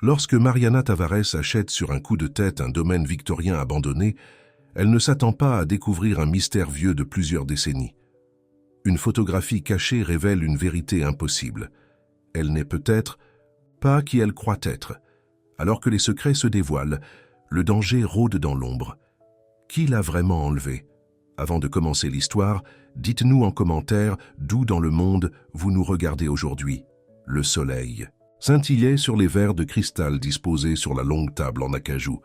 Lorsque Mariana Tavares achète sur un coup de tête un domaine victorien abandonné, elle ne s'attend pas à découvrir un mystère vieux de plusieurs décennies. Une photographie cachée révèle une vérité impossible. Elle n'est peut-être pas qui elle croit être. Alors que les secrets se dévoilent, le danger rôde dans l'ombre. Qui l'a vraiment enlevé? Avant de commencer l'histoire, dites-nous en commentaire d'où dans le monde vous nous regardez aujourd'hui. Le soleil scintillait sur les verres de cristal disposés sur la longue table en acajou.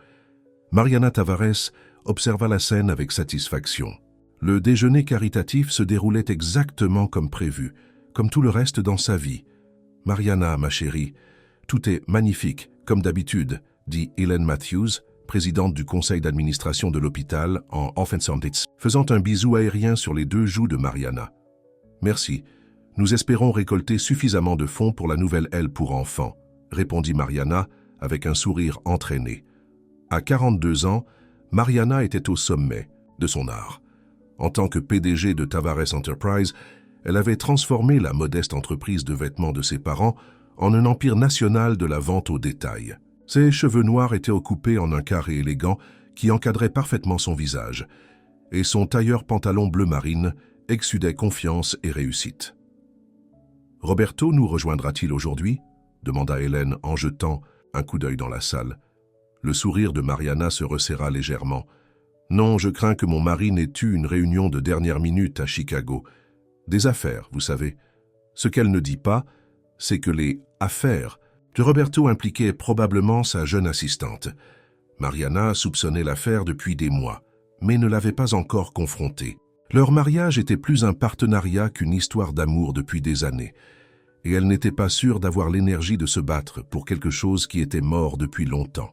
Mariana Tavares observa la scène avec satisfaction. Le déjeuner caritatif se déroulait exactement comme prévu, comme tout le reste dans sa vie. « Mariana, ma chérie, tout est magnifique, comme d'habitude », dit Hélène Matthews, présidente du conseil d'administration de l'hôpital en Offensanditz, faisant un bisou aérien sur les deux joues de Mariana. « Merci. Nous espérons récolter suffisamment de fonds pour la nouvelle aile pour enfants », répondit Mariana avec un sourire entraîné. À 42 ans, Mariana était au sommet de son art. En tant que PDG de Tavares Enterprise, elle avait transformé la modeste entreprise de vêtements de ses parents en un empire national de la vente au détail. Ses cheveux noirs étaient coupés en un carré élégant qui encadrait parfaitement son visage, et son tailleur pantalon bleu marine exsudait confiance et réussite. « Roberto nous rejoindra-t-il aujourd'hui ?» demanda Hélène en jetant un coup d'œil dans la salle. Le sourire de Mariana se resserra légèrement. « Non, je crains que mon mari n'ait eu une réunion de dernière minute à Chicago. Des affaires, vous savez. Ce qu'elle ne dit pas, c'est que les « affaires » de Roberto impliquaient probablement sa jeune assistante. Mariana soupçonnait l'affaire depuis des mois, mais ne l'avait pas encore confrontée. Leur mariage était plus un partenariat qu'une histoire d'amour depuis des années, et elle n'était pas sûre d'avoir l'énergie de se battre pour quelque chose qui était mort depuis longtemps.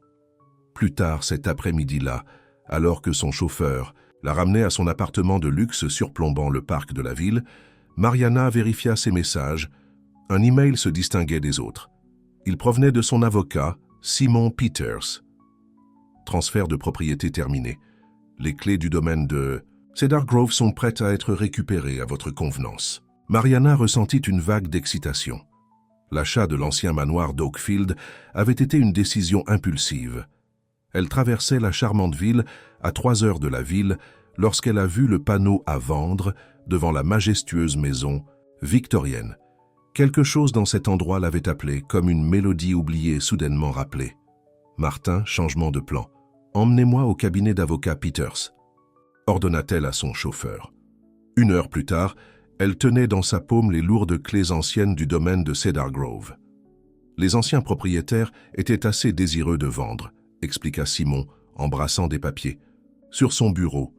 Plus tard cet après-midi-là, alors que son chauffeur la ramenait à son appartement de luxe surplombant le parc de la ville, Mariana vérifia ses messages. Un email se distinguait des autres. Il provenait de son avocat, Simon Peters. Transfert de propriété terminé. Les clés du domaine de Cedar Grove sont prêtes à être récupérées à votre convenance. Mariana ressentit une vague d'excitation. L'achat de l'ancien manoir d'Oakfield avait été une décision impulsive. Elle traversait la charmante ville à 3 heures de la ville lorsqu'elle a vu le panneau à vendre devant la majestueuse maison victorienne. Quelque chose dans cet endroit l'avait appelée comme une mélodie oubliée soudainement rappelée. « Martin, changement de plan. Emmenez-moi au cabinet d'avocat Peters », ordonna-t-elle à son chauffeur. 1 heure plus tard, elle tenait dans sa paume les lourdes clés anciennes du domaine de Cedar Grove. Les anciens propriétaires étaient assez désireux de vendre, expliqua Simon, embrassant des papiers. Sur son bureau.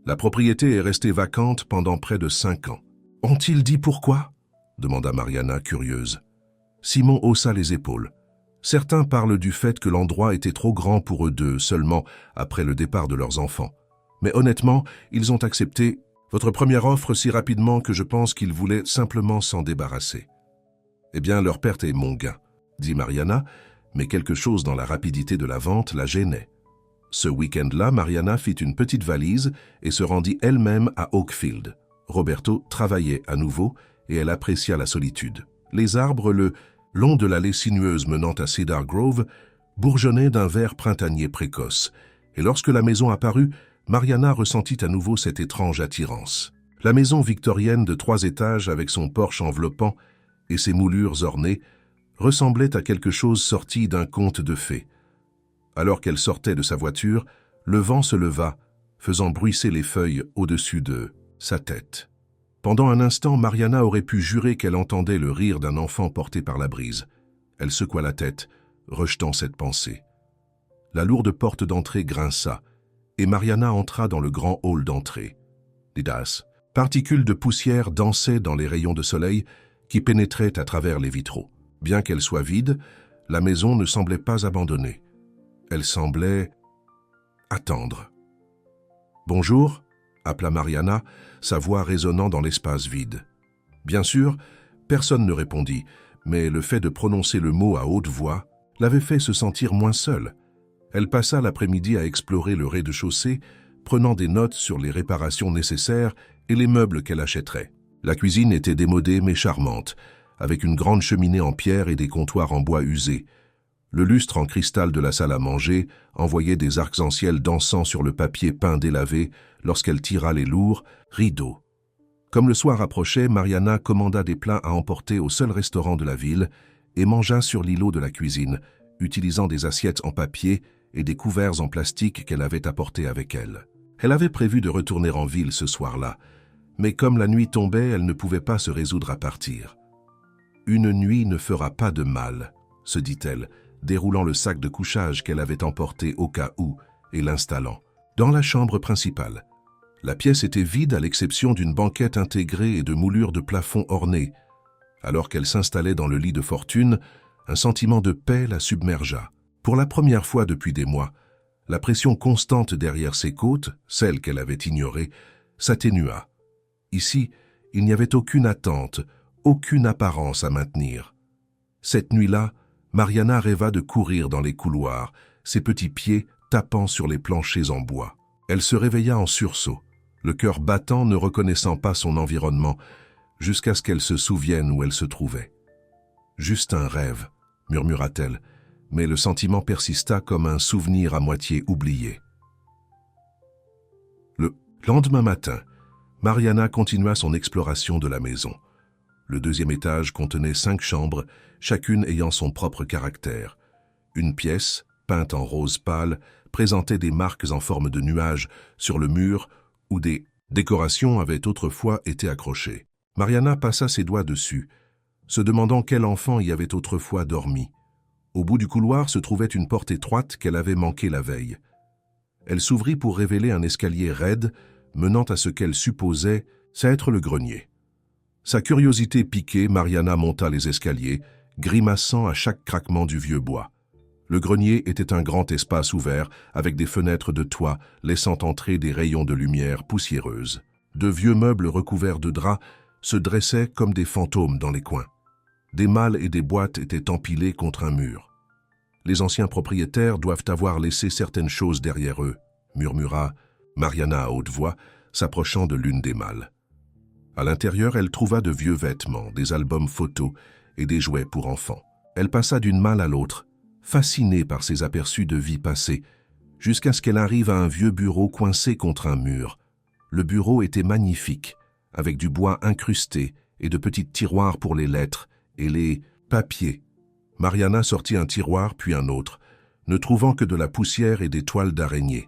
La propriété est restée vacante pendant près de 5 ans. « Ont-ils dit pourquoi ?» demanda Mariana, curieuse. Simon haussa les épaules. Certains parlent du fait que l'endroit était trop grand pour eux deux seulement après le départ de leurs enfants. Mais honnêtement, ils ont accepté votre première offre si rapidement que je pense qu'ils voulaient simplement s'en débarrasser. Eh bien, leur perte est mon gain, dit Mariana, mais quelque chose dans la rapidité de la vente la gênait. Ce week-end-là, Mariana fit une petite valise et se rendit elle-même à Oakfield. Roberto travaillait à nouveau et elle apprécia la solitude. Les arbres, le long de l'allée sinueuse menant à Cedar Grove, bourgeonnaient d'un vert printanier précoce, et lorsque la maison apparut, Mariana ressentit à nouveau cette étrange attirance. La maison victorienne de 3 étages avec son porche enveloppant et ses moulures ornées ressemblait à quelque chose sorti d'un conte de fées. Alors qu'elle sortait de sa voiture, le vent se leva, faisant bruisser les feuilles au-dessus de sa tête. Pendant un instant, Mariana aurait pu jurer qu'elle entendait le rire d'un enfant porté par la brise. Elle secoua la tête, rejetant cette pensée. La lourde porte d'entrée grinça, et Mariana entra dans le grand hall d'entrée. Didas, particules de poussière dansaient dans les rayons de soleil qui pénétraient à travers les vitraux. Bien qu'elle soit vide, la maison ne semblait pas abandonnée. Elle semblait attendre. « Bonjour » appela Mariana, sa voix résonnant dans l'espace vide. Bien sûr, personne ne répondit, mais le fait de prononcer le mot à haute voix l'avait fait se sentir moins seule. Elle passa l'après-midi à explorer le rez-de-chaussée, prenant des notes sur les réparations nécessaires et les meubles qu'elle achèterait. La cuisine était démodée mais charmante, avec une grande cheminée en pierre et des comptoirs en bois usés. Le lustre en cristal de la salle à manger envoyait des arcs-en-ciel dansant sur le papier peint délavé lorsqu'elle tira les lourds rideaux. Comme le soir approchait, Mariana commanda des plats à emporter au seul restaurant de la ville et mangea sur l'îlot de la cuisine, utilisant des assiettes en papier et des couverts en plastique qu'elle avait apportés avec elle. Elle avait prévu de retourner en ville ce soir-là, mais comme la nuit tombait, elle ne pouvait pas se résoudre à partir. « Une nuit ne fera pas de mal », se dit-elle, déroulant le sac de couchage qu'elle avait emporté au cas où et l'installant dans la chambre principale. La pièce était vide à l'exception d'une banquette intégrée et de moulures de plafond ornées. Alors qu'elle s'installait dans le lit de fortune, un sentiment de paix la submergea. Pour la première fois depuis des mois, la pression constante derrière ses côtes, celle qu'elle avait ignorée, s'atténua. Ici, il n'y avait aucune attente, aucune apparence à maintenir. Cette nuit-là, Mariana rêva de courir dans les couloirs, ses petits pieds tapant sur les planchers en bois. Elle se réveilla en sursaut, le cœur battant, ne reconnaissant pas son environnement, jusqu'à ce qu'elle se souvienne où elle se trouvait. « Juste un rêve », murmura-t-elle, mais le sentiment persista comme un souvenir à moitié oublié. Le lendemain matin, Mariana continua son exploration de la maison. Le deuxième étage contenait 5 chambres, chacune ayant son propre caractère. Une pièce, peinte en rose pâle, présentait des marques en forme de nuages sur le mur où des décorations avaient autrefois été accrochées. Mariana passa ses doigts dessus, se demandant quel enfant y avait autrefois dormi. Au bout du couloir se trouvait une porte étroite qu'elle avait manquée la veille. Elle s'ouvrit pour révéler un escalier raide menant à ce qu'elle supposait être le grenier. Sa curiosité piquée, Mariana monta les escaliers, grimaçant à chaque craquement du vieux bois. Le grenier était un grand espace ouvert avec des fenêtres de toit laissant entrer des rayons de lumière poussiéreuse. De vieux meubles recouverts de draps se dressaient comme des fantômes dans les coins. Des malles et des boîtes étaient empilées contre un mur. « Les anciens propriétaires doivent avoir laissé certaines choses derrière eux », murmura Mariana à haute voix, s'approchant de l'une des malles. À l'intérieur, elle trouva de vieux vêtements, des albums photos et des jouets pour enfants. Elle passa d'une malle à l'autre, fascinée par ces aperçus de vie passée, jusqu'à ce qu'elle arrive à un vieux bureau coincé contre un mur. Le bureau était magnifique, avec du bois incrusté et de petits tiroirs pour les lettres et les papiers. Mariana sortit un tiroir puis un autre, ne trouvant que de la poussière et des toiles d'araignée.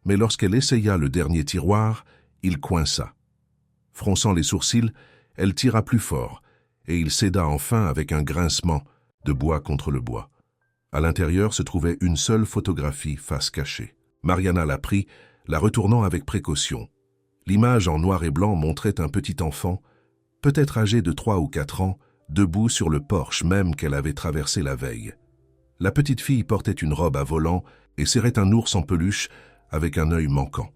Mais lorsqu'elle essaya le dernier tiroir, il coinça. Fronçant les sourcils, elle tira plus fort, et il céda enfin avec un grincement de bois contre le bois. À l'intérieur se trouvait une seule photographie face cachée. Mariana la prit, la retournant avec précaution. L'image en noir et blanc montrait un petit enfant, peut-être âgé de 3 ou 4 ans, debout sur le porche même qu'elle avait traversé la veille. La petite fille portait une robe à volants et serrait un ours en peluche avec un œil manquant.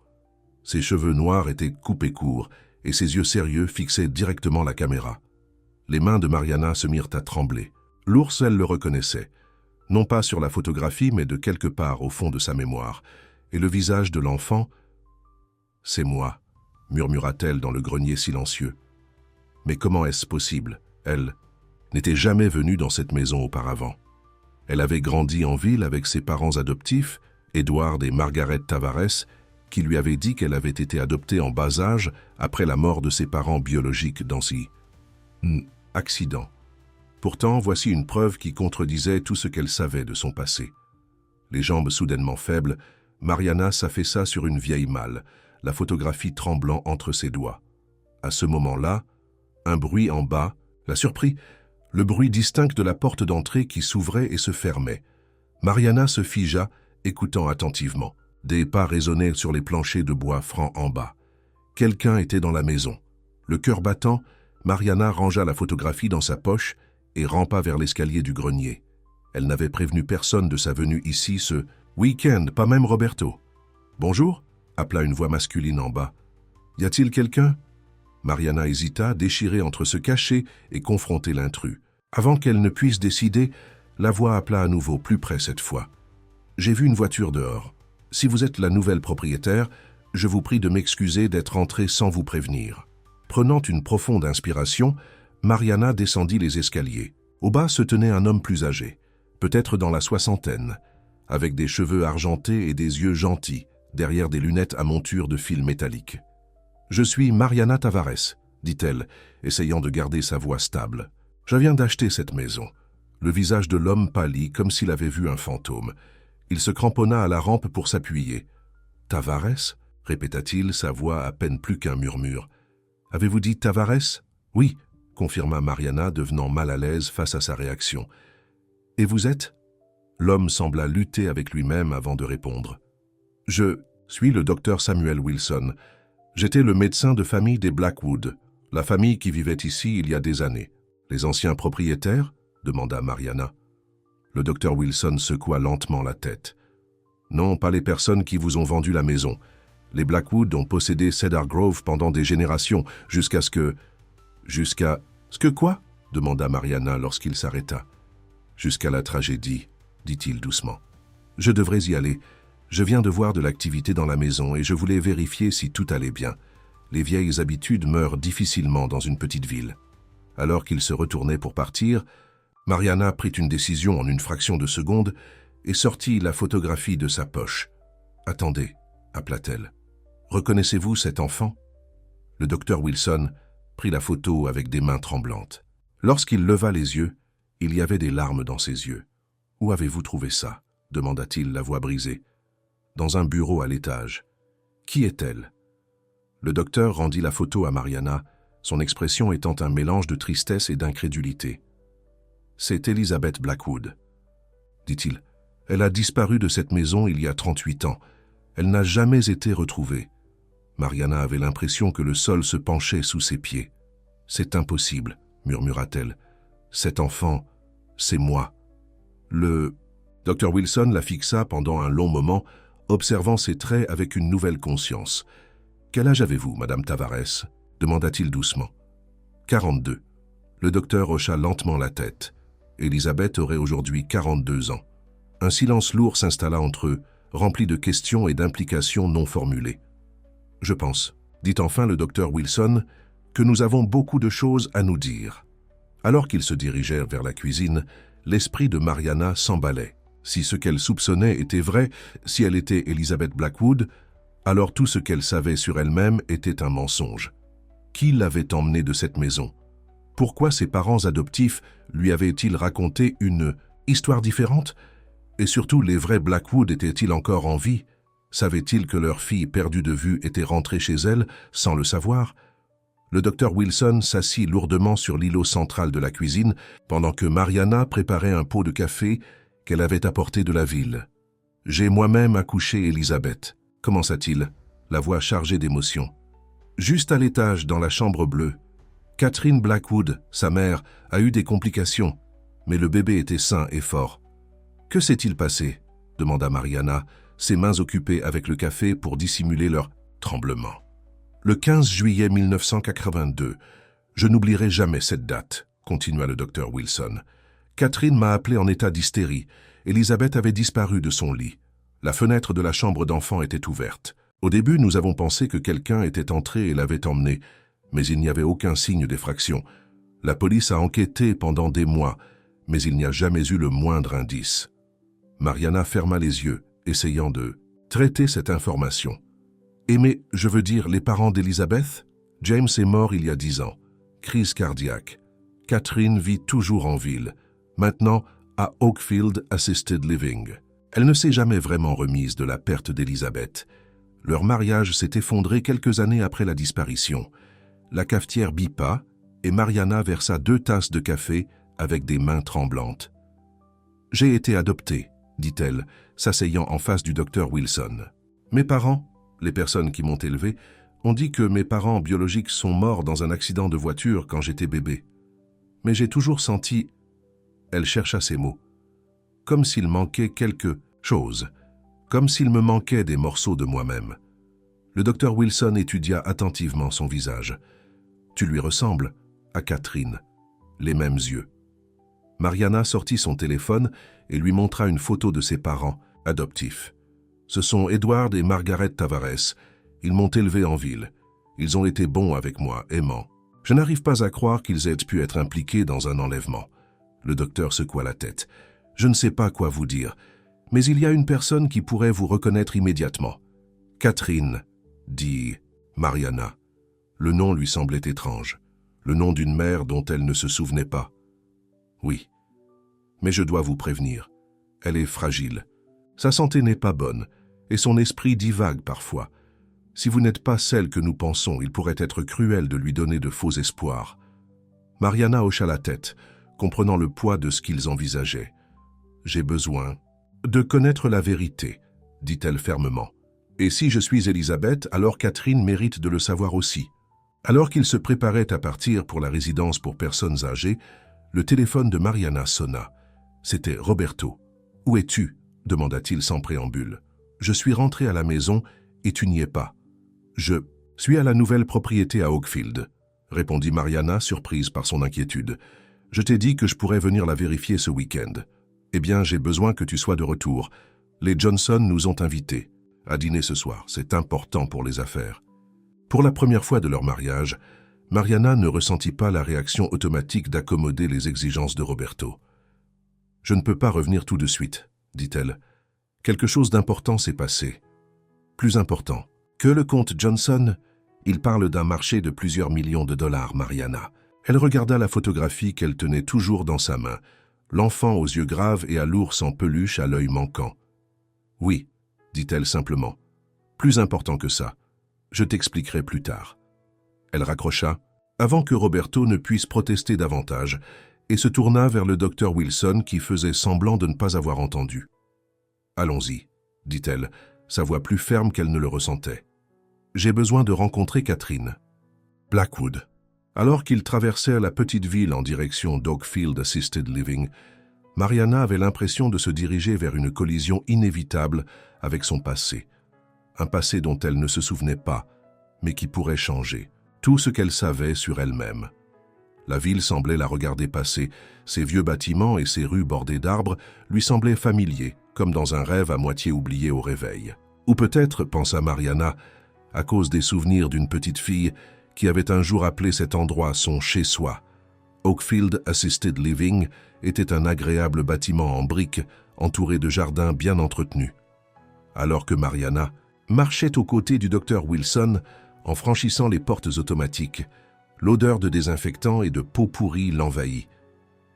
Ses cheveux noirs étaient coupés courts et ses yeux sérieux fixaient directement la caméra. Les mains de Mariana se mirent à trembler. L'ours, elle le reconnaissait, non pas sur la photographie, mais de quelque part au fond de sa mémoire. Et le visage de l'enfant, « C'est moi », murmura-t-elle dans le grenier silencieux. Mais comment est-ce possible? Elle n'était jamais venue dans cette maison auparavant. Elle avait grandi en ville avec ses parents adoptifs, Edward et Margaret Tavares, qui lui avaient dit qu'elle avait été adoptée en bas âge après la mort de ses parents biologiques dans un accident. Pourtant, voici une preuve qui contredisait tout ce qu'elle savait de son passé. Les jambes soudainement faibles, Mariana s'affaissa sur une vieille malle, la photographie tremblant entre ses doigts. À ce moment-là, un bruit en bas la surprit, le bruit distinct de la porte d'entrée qui s'ouvrait et se fermait. Mariana se figea, écoutant attentivement. Des pas résonnaient sur les planchers de bois francs en bas. Quelqu'un était dans la maison. Le cœur battant, Mariana rangea la photographie dans sa poche et rampa vers l'escalier du grenier. Elle n'avait prévenu personne de sa venue ici ce week-end, pas même Roberto. « Bonjour » appela une voix masculine en bas. « Y a-t-il quelqu'un » Mariana hésita, déchirée entre se cacher et confronter l'intrus. Avant qu'elle ne puisse décider, la voix appela à nouveau, plus près cette fois. « J'ai vu une voiture dehors. Si vous êtes la nouvelle propriétaire, je vous prie de m'excuser d'être entrée sans vous prévenir. » Prenant une profonde inspiration, Mariana descendit les escaliers. Au bas se tenait un homme plus âgé. peut-être dans la soixantaine, avec des cheveux argentés et des yeux gentils, derrière des lunettes à monture de fil métallique. « Je suis Mariana Tavares », dit-elle, essayant de garder sa voix stable. « Je viens d'acheter cette maison. » Le visage de l'homme pâlit comme s'il avait vu un fantôme. Il se cramponna à la rampe pour s'appuyer. « Tavares » répéta-t-il, sa voix à peine plus qu'un murmure. « Avez-vous dit Tavares ?»« Oui », confirma Mariana, devenant mal à l'aise face à sa réaction. « Et vous êtes ?» L'homme sembla lutter avec lui-même avant de répondre. « Je suis le docteur Samuel Wilson. J'étais le médecin de famille des Blackwood, la famille qui vivait ici il y a des années. »« Les anciens propriétaires ?» demanda Mariana. Le docteur Wilson secoua lentement la tête. « Non, pas les personnes qui vous ont vendu la maison. Les Blackwood ont possédé Cedar Grove pendant des générations, jusqu'à ce que... »« Jusqu'à... Ce que quoi ?» demanda Mariana lorsqu'il s'arrêta. « Jusqu'à la tragédie, dit-il doucement. « Je devrais y aller. Je viens de voir de l'activité dans la maison et je voulais vérifier si tout allait bien. Les vieilles habitudes meurent difficilement dans une petite ville. » Alors qu'il se retournait pour partir, Mariana prit une décision en une fraction de seconde et sortit la photographie de sa poche. « Attendez » appela-t-elle. « Reconnaissez-vous cet enfant ?» Le docteur Wilson prit la photo avec des mains tremblantes. Lorsqu'il leva les yeux, il y avait des larmes dans ses yeux. « Où avez-vous trouvé ça ?» demanda-t-il, la voix brisée. « Dans un bureau à l'étage. »« Qui est-elle » Le docteur rendit la photo à Mariana, son expression étant un mélange de tristesse et d'incrédulité. « C'est Elizabeth Blackwood, » dit-il. « Elle a disparu de cette maison il y a 38 ans. Elle n'a jamais été retrouvée. » Mariana avait l'impression que le sol se penchait sous ses pieds. « C'est impossible, » murmura-t-elle. « Cet enfant, c'est moi. » Le Dr Wilson la fixa pendant un long moment, observant ses traits avec une nouvelle conscience. « Quel âge avez-vous, Madame Tavares ?» demanda-t-il doucement. « 42. » Le docteur hocha lentement la tête. Elisabeth aurait aujourd'hui 42 ans. Un silence lourd s'installa entre eux, rempli de questions et d'implications non formulées. « Je pense, » dit enfin le docteur Wilson, « que nous avons beaucoup de choses à nous dire. » Alors qu'ils se dirigèrent vers la cuisine, l'esprit de Mariana s'emballait. Si ce qu'elle soupçonnait était vrai, si elle était Elizabeth Blackwood, alors tout ce qu'elle savait sur elle-même était un mensonge. Qui l'avait emmenée de cette maison? Pourquoi ses parents adoptifs lui avaient-ils raconté une histoire différente? Et surtout, les vrais Blackwood étaient-ils encore en vie? Savaient-ils que leur fille perdue de vue était rentrée chez elle sans le savoir? Le docteur Wilson s'assit lourdement sur l'îlot central de la cuisine pendant que Mariana préparait un pot de café qu'elle avait apporté de la ville. « J'ai moi-même accouché Elisabeth, » commença-t-il, la voix chargée d'émotion. « Juste à l'étage, dans la chambre bleue. Catherine Blackwood, sa mère, a eu des complications, mais le bébé était sain et fort. »« Que s'est-il passé ?» demanda Mariana, ses mains occupées avec le café pour dissimuler leur tremblement. « Le 15 juillet 1982. Je n'oublierai jamais cette date, » continua le docteur Wilson. « Catherine m'a appelé en état d'hystérie. Elisabeth avait disparu de son lit. La fenêtre de la chambre d'enfant était ouverte. Au début, nous avons pensé que quelqu'un était entré et l'avait emmenée, mais il n'y avait aucun signe d'effraction. La police a enquêté pendant des mois, mais il n'y a jamais eu le moindre indice. » Mariana ferma les yeux, essayant de traiter cette information. « Et mais, je veux dire, les parents d'Elisabeth? James est mort il y a 10 ans. Crise cardiaque. Catherine vit toujours en ville, maintenant à Oakfield Assisted Living. Elle ne s'est jamais vraiment remise de la perte d'Elisabeth. Leur mariage s'est effondré quelques années après la disparition. La cafetière bipa et Mariana versa 2 tasses de café avec des mains tremblantes. « J'ai été adoptée, » dit-elle, s'asseyant en face du docteur Wilson. « Mes parents, les personnes qui m'ont élevée, ont dit que mes parents biologiques sont morts dans un accident de voiture quand j'étais bébé. Mais j'ai toujours senti... » Elle chercha ses mots. « Comme s'il manquait quelque chose, comme s'il me manquait des morceaux de moi-même. » Le docteur Wilson étudia attentivement son visage. « Tu lui ressembles à Catherine, les mêmes yeux. » Mariana sortit son téléphone et lui montra une photo de ses parents adoptifs. « Ce sont Edward et Margaret Tavares. Ils m'ont élevé en ville. Ils ont été bons avec moi, aimants. Je n'arrive pas à croire qu'ils aient pu être impliqués dans un enlèvement. » Le docteur secoua la tête. « Je ne sais pas quoi vous dire, mais il y a une personne qui pourrait vous reconnaître immédiatement. Catherine, dit Mariana. Le nom lui semblait étrange. Le nom d'une mère dont elle ne se souvenait pas. Oui, mais je dois vous prévenir. Elle est fragile. Sa santé n'est pas bonne, et son esprit divague parfois. Si vous n'êtes pas celle que nous pensons, il pourrait être cruel de lui donner de faux espoirs. Mariana hocha la tête, comprenant le poids de ce qu'ils envisageaient. « J'ai besoin de connaître la vérité, » dit-elle fermement. « Et si je suis Elisabeth, alors Catherine mérite de le savoir aussi. » Alors qu'ils se préparaient à partir pour la résidence pour personnes âgées, le téléphone de Mariana sonna. C'était Roberto. « Où es-tu » demanda-t-il sans préambule. « Je suis rentré à la maison et tu n'y es pas. »« Je suis à la nouvelle propriété à Oakfield », répondit Mariana, surprise par son inquiétude. « Je t'ai dit que je pourrais venir la vérifier ce week-end. Eh bien, j'ai besoin que tu sois de retour. Les Johnson nous ont invités à dîner ce soir. C'est important pour les affaires. » Pour la première fois de leur mariage, Mariana ne ressentit pas la réaction automatique d'accommoder les exigences de Roberto. « Je ne peux pas revenir tout de suite, » dit-elle. « Quelque chose d'important s'est passé. Plus important que le comte Johnson, il parle d'un marché de plusieurs millions de dollars, Mariana. » Elle regarda la photographie qu'elle tenait toujours dans sa main, l'enfant aux yeux graves et à l'ours en peluche à l'œil manquant. « Oui, » dit-elle simplement. « Plus important que ça. Je t'expliquerai plus tard. » Elle raccrocha, avant que Roberto ne puisse protester davantage, et se tourna vers le docteur Wilson qui faisait semblant de ne pas avoir entendu. « Allons-y, » dit-elle, sa voix plus ferme qu'elle ne le ressentait. « J'ai besoin de rencontrer Catherine. » Blackwood. Alors qu'ils traversèrent la petite ville en direction d'Oakfield Assisted Living, Mariana avait l'impression de se diriger vers une collision inévitable avec son passé. Un passé dont elle ne se souvenait pas, mais qui pourrait changer tout ce qu'elle savait sur elle-même. La ville semblait la regarder passer, ses vieux bâtiments et ses rues bordées d'arbres lui semblaient familiers, comme dans un rêve à moitié oublié au réveil. Ou peut-être, pensa Mariana, à cause des souvenirs d'une petite fille qui avait un jour appelé cet endroit son chez-soi. Oakfield Assisted Living était un agréable bâtiment en briques entouré de jardins bien entretenus. Alors que Mariana marchait aux côtés du docteur Wilson en franchissant les portes automatiques, l'odeur de désinfectant et de peau pourrie l'envahit.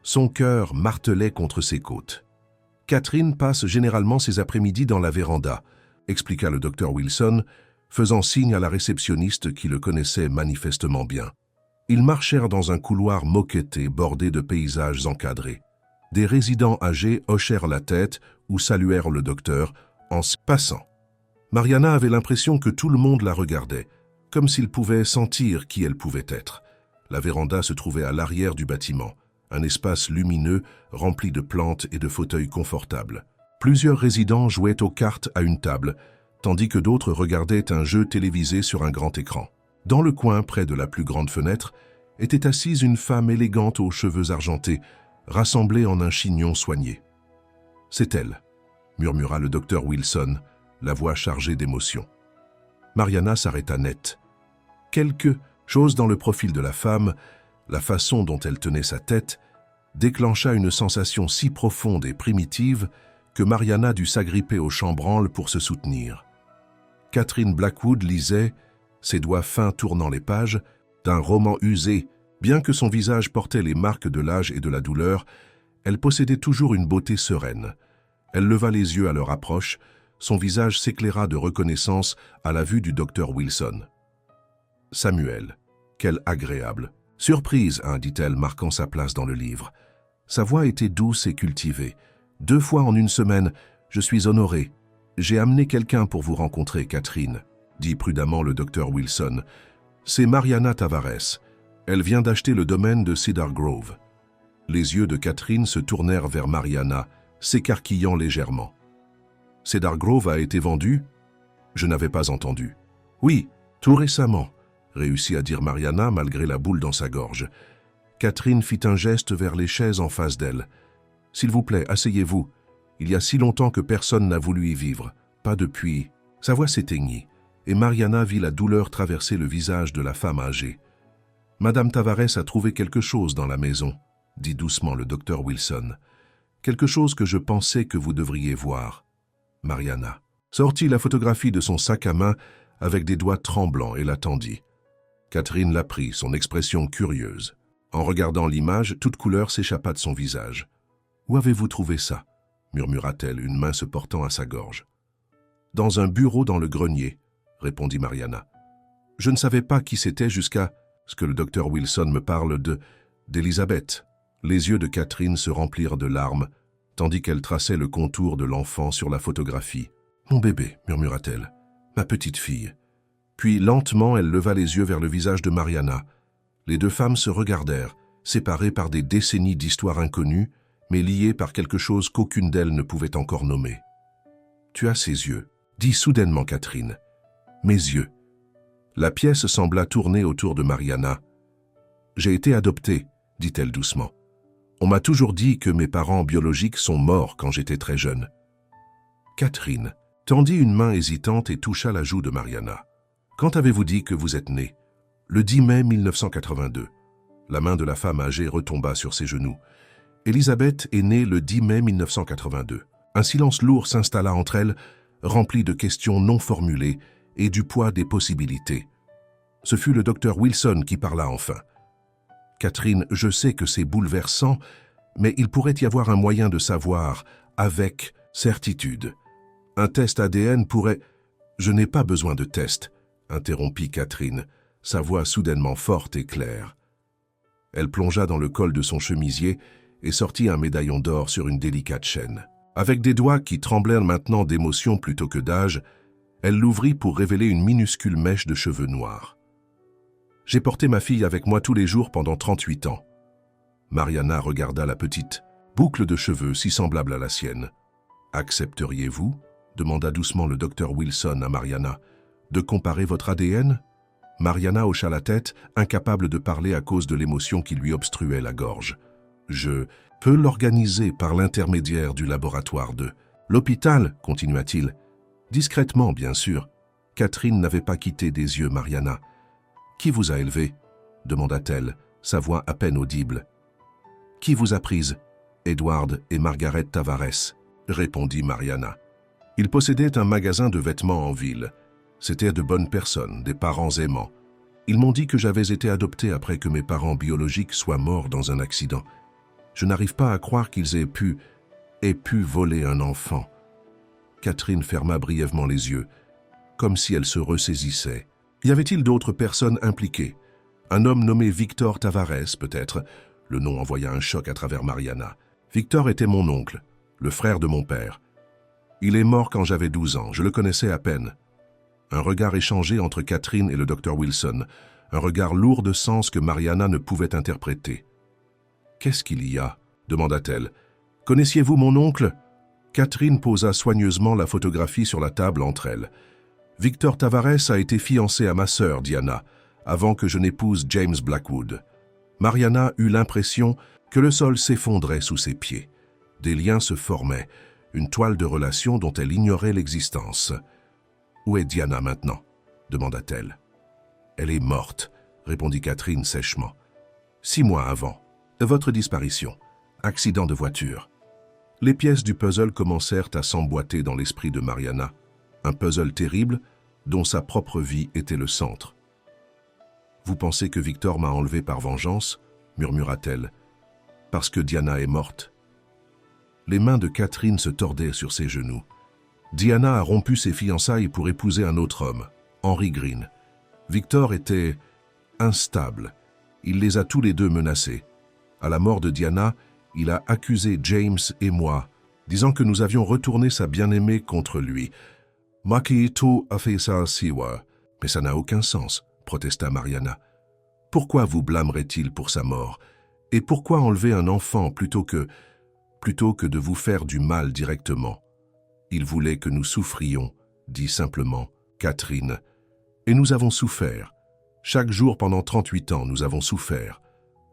Son cœur martelait contre ses côtes. « Catherine passe généralement ses après-midi dans la véranda », expliqua le docteur Wilson, faisant signe à la réceptionniste qui le connaissait manifestement bien. Ils marchèrent dans un couloir moquetté bordé de paysages encadrés. Des résidents âgés hochèrent la tête ou saluèrent le docteur en se passant. Mariana avait l'impression que tout le monde la regardait, comme s'il pouvait sentir qui elle pouvait être. La véranda se trouvait à l'arrière du bâtiment, un espace lumineux rempli de plantes et de fauteuils confortables. Plusieurs résidents jouaient aux cartes à une table, tandis que d'autres regardaient un jeu télévisé sur un grand écran. Dans le coin, près de la plus grande fenêtre, était assise une femme élégante aux cheveux argentés, rassemblée en un chignon soigné. « C'est elle », murmura le docteur Wilson, la voix chargée d'émotion. Mariana s'arrêta net. Quelque chose dans le profil de la femme, la façon dont elle tenait sa tête, déclencha une sensation si profonde et primitive que Mariana dut s'agripper au chambranle pour se soutenir. Catherine Blackwood lisait, ses doigts fins tournant les pages, d'un roman usé. Bien que son visage portait les marques de l'âge et de la douleur, elle possédait toujours une beauté sereine. Elle leva les yeux à leur approche, son visage s'éclaira de reconnaissance à la vue du docteur Wilson. « Samuel, quel agréable. Surprise, hein, dit-elle, marquant sa place dans le livre. Sa voix était douce et cultivée. 2 fois en une semaine, je suis honoré. J'ai amené quelqu'un pour vous rencontrer, Catherine, dit prudemment le docteur Wilson. C'est Mariana Tavares. Elle vient d'acheter le domaine de Cedar Grove. Les yeux de Catherine se tournèrent vers Mariana, s'écarquillant légèrement. Cedar Grove a été vendu? Je n'avais pas entendu. Oui, tout récemment, réussit à dire Mariana malgré la boule dans sa gorge. Catherine fit un geste vers les chaises en face d'elle. S'il vous plaît, asseyez-vous. Il y a si longtemps que personne n'a voulu y vivre. Pas depuis. Sa voix s'éteignit, et Mariana vit la douleur traverser le visage de la femme âgée. Madame Tavares a trouvé quelque chose dans la maison, dit doucement le docteur Wilson. Quelque chose que je pensais que vous devriez voir. Mariana sortit la photographie de son sac à main avec des doigts tremblants et la tendit. Catherine la prit, son expression curieuse. En regardant l'image, toute couleur s'échappa de son visage. « Où avez-vous trouvé ça ?» murmura-t-elle, une main se portant à sa gorge. « Dans un bureau dans le grenier, » répondit Mariana. « Je ne savais pas qui c'était jusqu'à ce que le docteur Wilson me parle d'Elisabeth. » Les yeux de Catherine se remplirent de larmes, tandis qu'elle traçait le contour de l'enfant sur la photographie. « Mon bébé, » murmura-t-elle, « ma petite fille. » Puis, lentement, elle leva les yeux vers le visage de Mariana. Les deux femmes se regardèrent, séparées par des décennies d'histoires inconnues, mais liées par quelque chose qu'aucune d'elles ne pouvait encore nommer. « Tu as ses yeux, » dit soudainement Catherine. « Mes yeux. » La pièce sembla tourner autour de Mariana. « J'ai été adoptée, » dit-elle doucement. « On m'a toujours dit que mes parents biologiques sont morts quand j'étais très jeune. » Catherine tendit une main hésitante et toucha la joue de Mariana. « Quand avez-vous dit que vous êtes née ?»« Le 10 mai 1982. » La main de la femme âgée retomba sur ses genoux. « Elisabeth est née le 10 mai 1982. » Un silence lourd s'installa entre elles, rempli de questions non formulées et du poids des possibilités. Ce fut le docteur Wilson qui parla enfin. « Catherine, je sais que c'est bouleversant, mais il pourrait y avoir un moyen de savoir, avec certitude. Un test ADN pourrait... »« Je n'ai pas besoin de test, » interrompit Catherine, sa voix soudainement forte et claire. Elle plongea dans le col de son chemisier et sortit un médaillon d'or sur une délicate chaîne. Avec des doigts qui tremblèrent maintenant d'émotion plutôt que d'âge, elle l'ouvrit pour révéler une minuscule mèche de cheveux noirs. « J'ai porté ma fille avec moi tous les jours pendant 38 ans. » Mariana regarda la petite boucle de cheveux si semblable à la sienne. « Accepteriez-vous » demanda doucement le docteur Wilson à Mariana. « De comparer votre ADN ?» Mariana hocha la tête, incapable de parler à cause de l'émotion qui lui obstruait la gorge. « Je peux l'organiser par l'intermédiaire du laboratoire de l'hôpital, » continua-t-il. Discrètement, bien sûr. Catherine n'avait pas quitté des yeux Mariana. « Qui vous a élevé ?» demanda-t-elle, sa voix à peine audible. « Qui vous a prise ?»« Edward et Margaret Tavares » répondit Mariana. Ils possédaient un magasin de vêtements en ville. C'étaient de bonnes personnes, des parents aimants. Ils m'ont dit que j'avais été adoptée après que mes parents biologiques soient morts dans un accident. Je n'arrive pas à croire qu'ils aient pu voler un enfant. » Catherine ferma brièvement les yeux, comme si elle se ressaisissait. Y avait-il d'autres personnes impliquées? Un homme nommé Victor Tavares, peut-être? Le nom envoya un choc à travers Mariana. Victor était mon oncle, le frère de mon père. Il est mort quand j'avais 12 ans, je le connaissais à peine. Un regard échangé entre Catherine et le docteur Wilson, un regard lourd de sens que Mariana ne pouvait interpréter. « Qu'est-ce qu'il y a ?» demanda-t-elle. « Connaissiez-vous mon oncle ?» Catherine posa soigneusement la photographie sur la table entre elles. « Victor Tavares a été fiancé à ma sœur, Diana, avant que je n'épouse James Blackwood. » Mariana eut l'impression que le sol s'effondrait sous ses pieds. Des liens se formaient, une toile de relations dont elle ignorait l'existence. « Où est Diana maintenant ?» demanda-t-elle. « Elle est morte, » répondit Catherine sèchement. « 6 mois avant. Votre disparition. Accident de voiture. » Les pièces du puzzle commencèrent à s'emboîter dans l'esprit de Mariana. Un puzzle terrible dont sa propre vie était le centre. « Vous pensez que Victor m'a enlevé par vengeance ?» murmura-t-elle. « Parce que Diana est morte. » Les mains de Catherine se tordaient sur ses genoux. Diana a rompu ses fiançailles pour épouser un autre homme, Henry Green. Victor était instable. Il les a tous les deux menacés. À la mort de Diana, il a accusé James et moi, disant que nous avions retourné sa bien-aimée contre lui. « Makito a fait ça, Siwa. » « Mais ça n'a aucun sens, » protesta Mariana. « Pourquoi vous blâmerait-il pour sa mort? Et pourquoi enlever un enfant plutôt que de vous faire du mal directement? Il voulait que nous souffrions, » dit simplement Catherine. « Et nous avons souffert. Chaque jour pendant 38 ans, nous avons souffert. »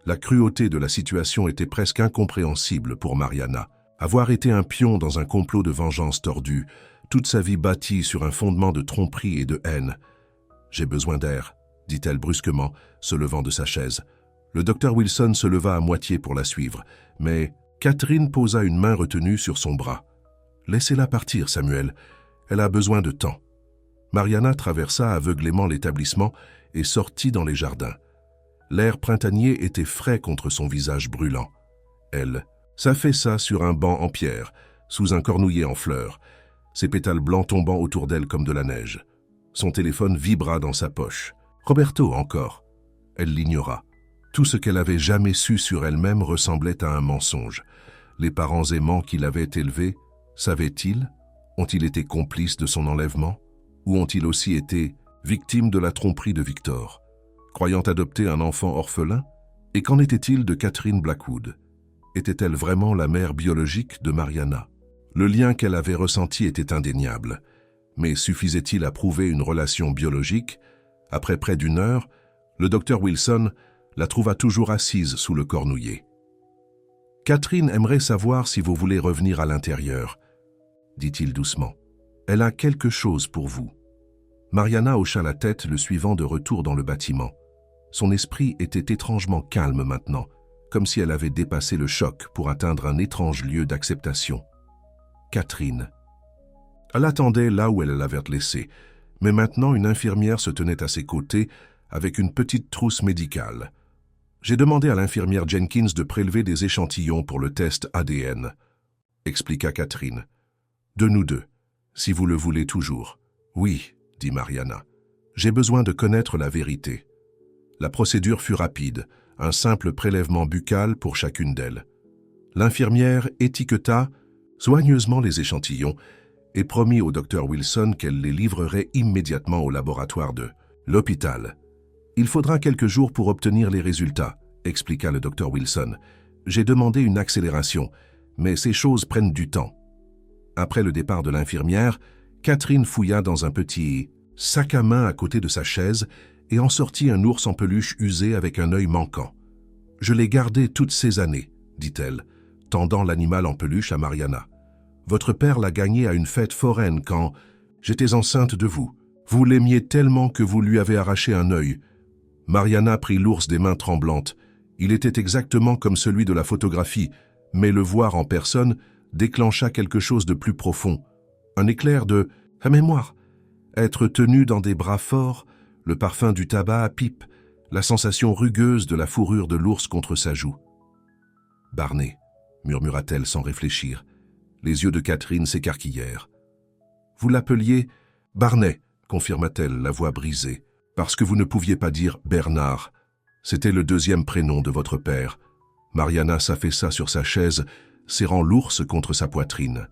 La cruauté de la situation était presque incompréhensible pour Mariana. Avoir été un pion dans un complot de vengeance tordue, toute sa vie bâtie sur un fondement de tromperie et de haine. « J'ai besoin d'air, » dit-elle brusquement, se levant de sa chaise. Le docteur Wilson se leva à moitié pour la suivre, mais Catherine posa une main retenue sur son bras. « Laissez-la partir, Samuel. Elle a besoin de temps. » Mariana traversa aveuglément l'établissement et sortit dans les jardins. L'air printanier était frais contre son visage brûlant. Elle s'affaissa sur un banc en pierre, sous un cornouiller en fleurs, ses pétales blancs tombant autour d'elle comme de la neige. Son téléphone vibra dans sa poche. Roberto, encore. Elle l'ignora. Tout ce qu'elle avait jamais su sur elle-même ressemblait à un mensonge. Les parents aimants qui l'avaient élevée, savaient-ils? Ont-ils été complices de son enlèvement? Ou ont-ils aussi été victimes de la tromperie de Victor, croyant adopter un enfant orphelin? Et qu'en était-il de Catherine Blackwood? Était-elle vraiment la mère biologique de Mariana? Le lien qu'elle avait ressenti était indéniable. Mais suffisait-il à prouver une relation biologique? Après près d'une heure, le docteur Wilson la trouva toujours assise sous le cornouiller. « Catherine aimerait savoir si vous voulez revenir à l'intérieur, » dit-il doucement. « Elle a quelque chose pour vous. » Mariana hocha la tête, le suivant de retour dans le bâtiment. Son esprit était étrangement calme maintenant, comme si elle avait dépassé le choc pour atteindre un étrange lieu d'acceptation. Catherine. Elle attendait là où elle l'avait laissée, mais maintenant une infirmière se tenait à ses côtés avec une petite trousse médicale. J'ai demandé à l'infirmière Jenkins de prélever des échantillons pour le test ADN, expliqua Catherine. De nous deux, si vous le voulez toujours. Oui, dit Mariana. J'ai besoin de connaître la vérité. La procédure fut rapide, un simple prélèvement buccal pour chacune d'elles. L'infirmière étiqueta soigneusement les échantillons et promit au docteur Wilson qu'elle les livrerait immédiatement au laboratoire de l'hôpital. « Il faudra quelques jours pour obtenir les résultats, » expliqua le docteur Wilson. « J'ai demandé une accélération, mais ces choses prennent du temps. » Après le départ de l'infirmière, Catherine fouilla dans un petit sac à main à côté de sa chaise et en sortit un ours en peluche usé avec un œil manquant. « Je l'ai gardé toutes ces années, » dit-elle, tendant l'animal en peluche à Mariana. « Votre père l'a gagné à une fête foraine quand j'étais enceinte de vous. Vous l'aimiez tellement que vous lui avez arraché un œil. » Mariana prit l'ours des mains tremblantes. Il était exactement comme celui de la photographie, mais le voir en personne déclencha quelque chose de plus profond. Un éclair de « la mémoire ». Être tenu dans des bras forts, le parfum du tabac à pipe, la sensation rugueuse de la fourrure de l'ours contre sa joue. « Barney », murmura-t-elle sans réfléchir. Les yeux de Catherine s'écarquillèrent. « Vous l'appeliez Barney », confirma-t-elle, la voix brisée. Parce que vous ne pouviez pas dire Bernard. C'était le deuxième prénom de votre père. Mariana s'affaissa sur sa chaise, serrant l'ours contre sa poitrine.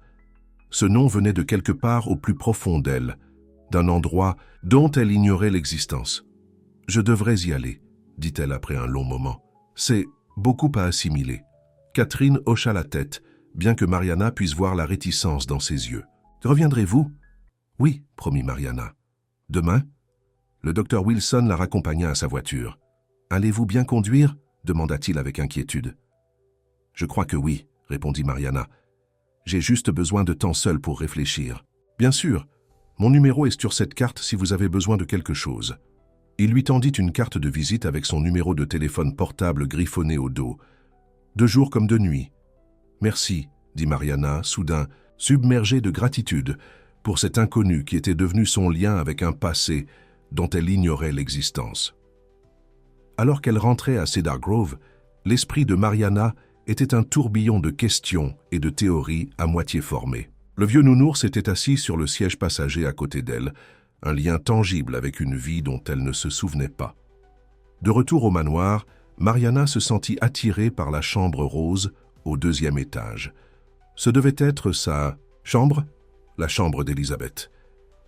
Ce nom venait de quelque part au plus profond d'elle, d'un endroit dont elle ignorait l'existence. « Je devrais y aller, » dit-elle après un long moment. « C'est beaucoup à assimiler. » Catherine hocha la tête, bien que Mariana puisse voir la réticence dans ses yeux. « Reviendrez-vous » ?« Oui, » promit Mariana. « Demain ?» Le docteur Wilson la raccompagna à sa voiture. « Allez-vous bien conduire » demanda-t-il avec inquiétude. « Je crois que oui, » répondit Mariana. « J'ai juste besoin de temps seul pour réfléchir. »« Bien sûr, mon numéro est sur cette carte si vous avez besoin de quelque chose. » Il lui tendit une carte de visite avec son numéro de téléphone portable griffonné au dos. De jour comme de nuit. « Merci, » dit Mariana, soudain, submergée de gratitude pour cet inconnu qui était devenu son lien avec un passé dont elle ignorait l'existence. Alors qu'elle rentrait à Cedar Grove, l'esprit de Mariana était un tourbillon de questions et de théories à moitié formées. Le vieux nounours était assis sur le siège passager à côté d'elle, un lien tangible avec une vie dont elle ne se souvenait pas. De retour au manoir, Mariana se sentit attirée par la chambre rose au 2e étage. Ce devait être sa chambre, la chambre d'Elizabeth.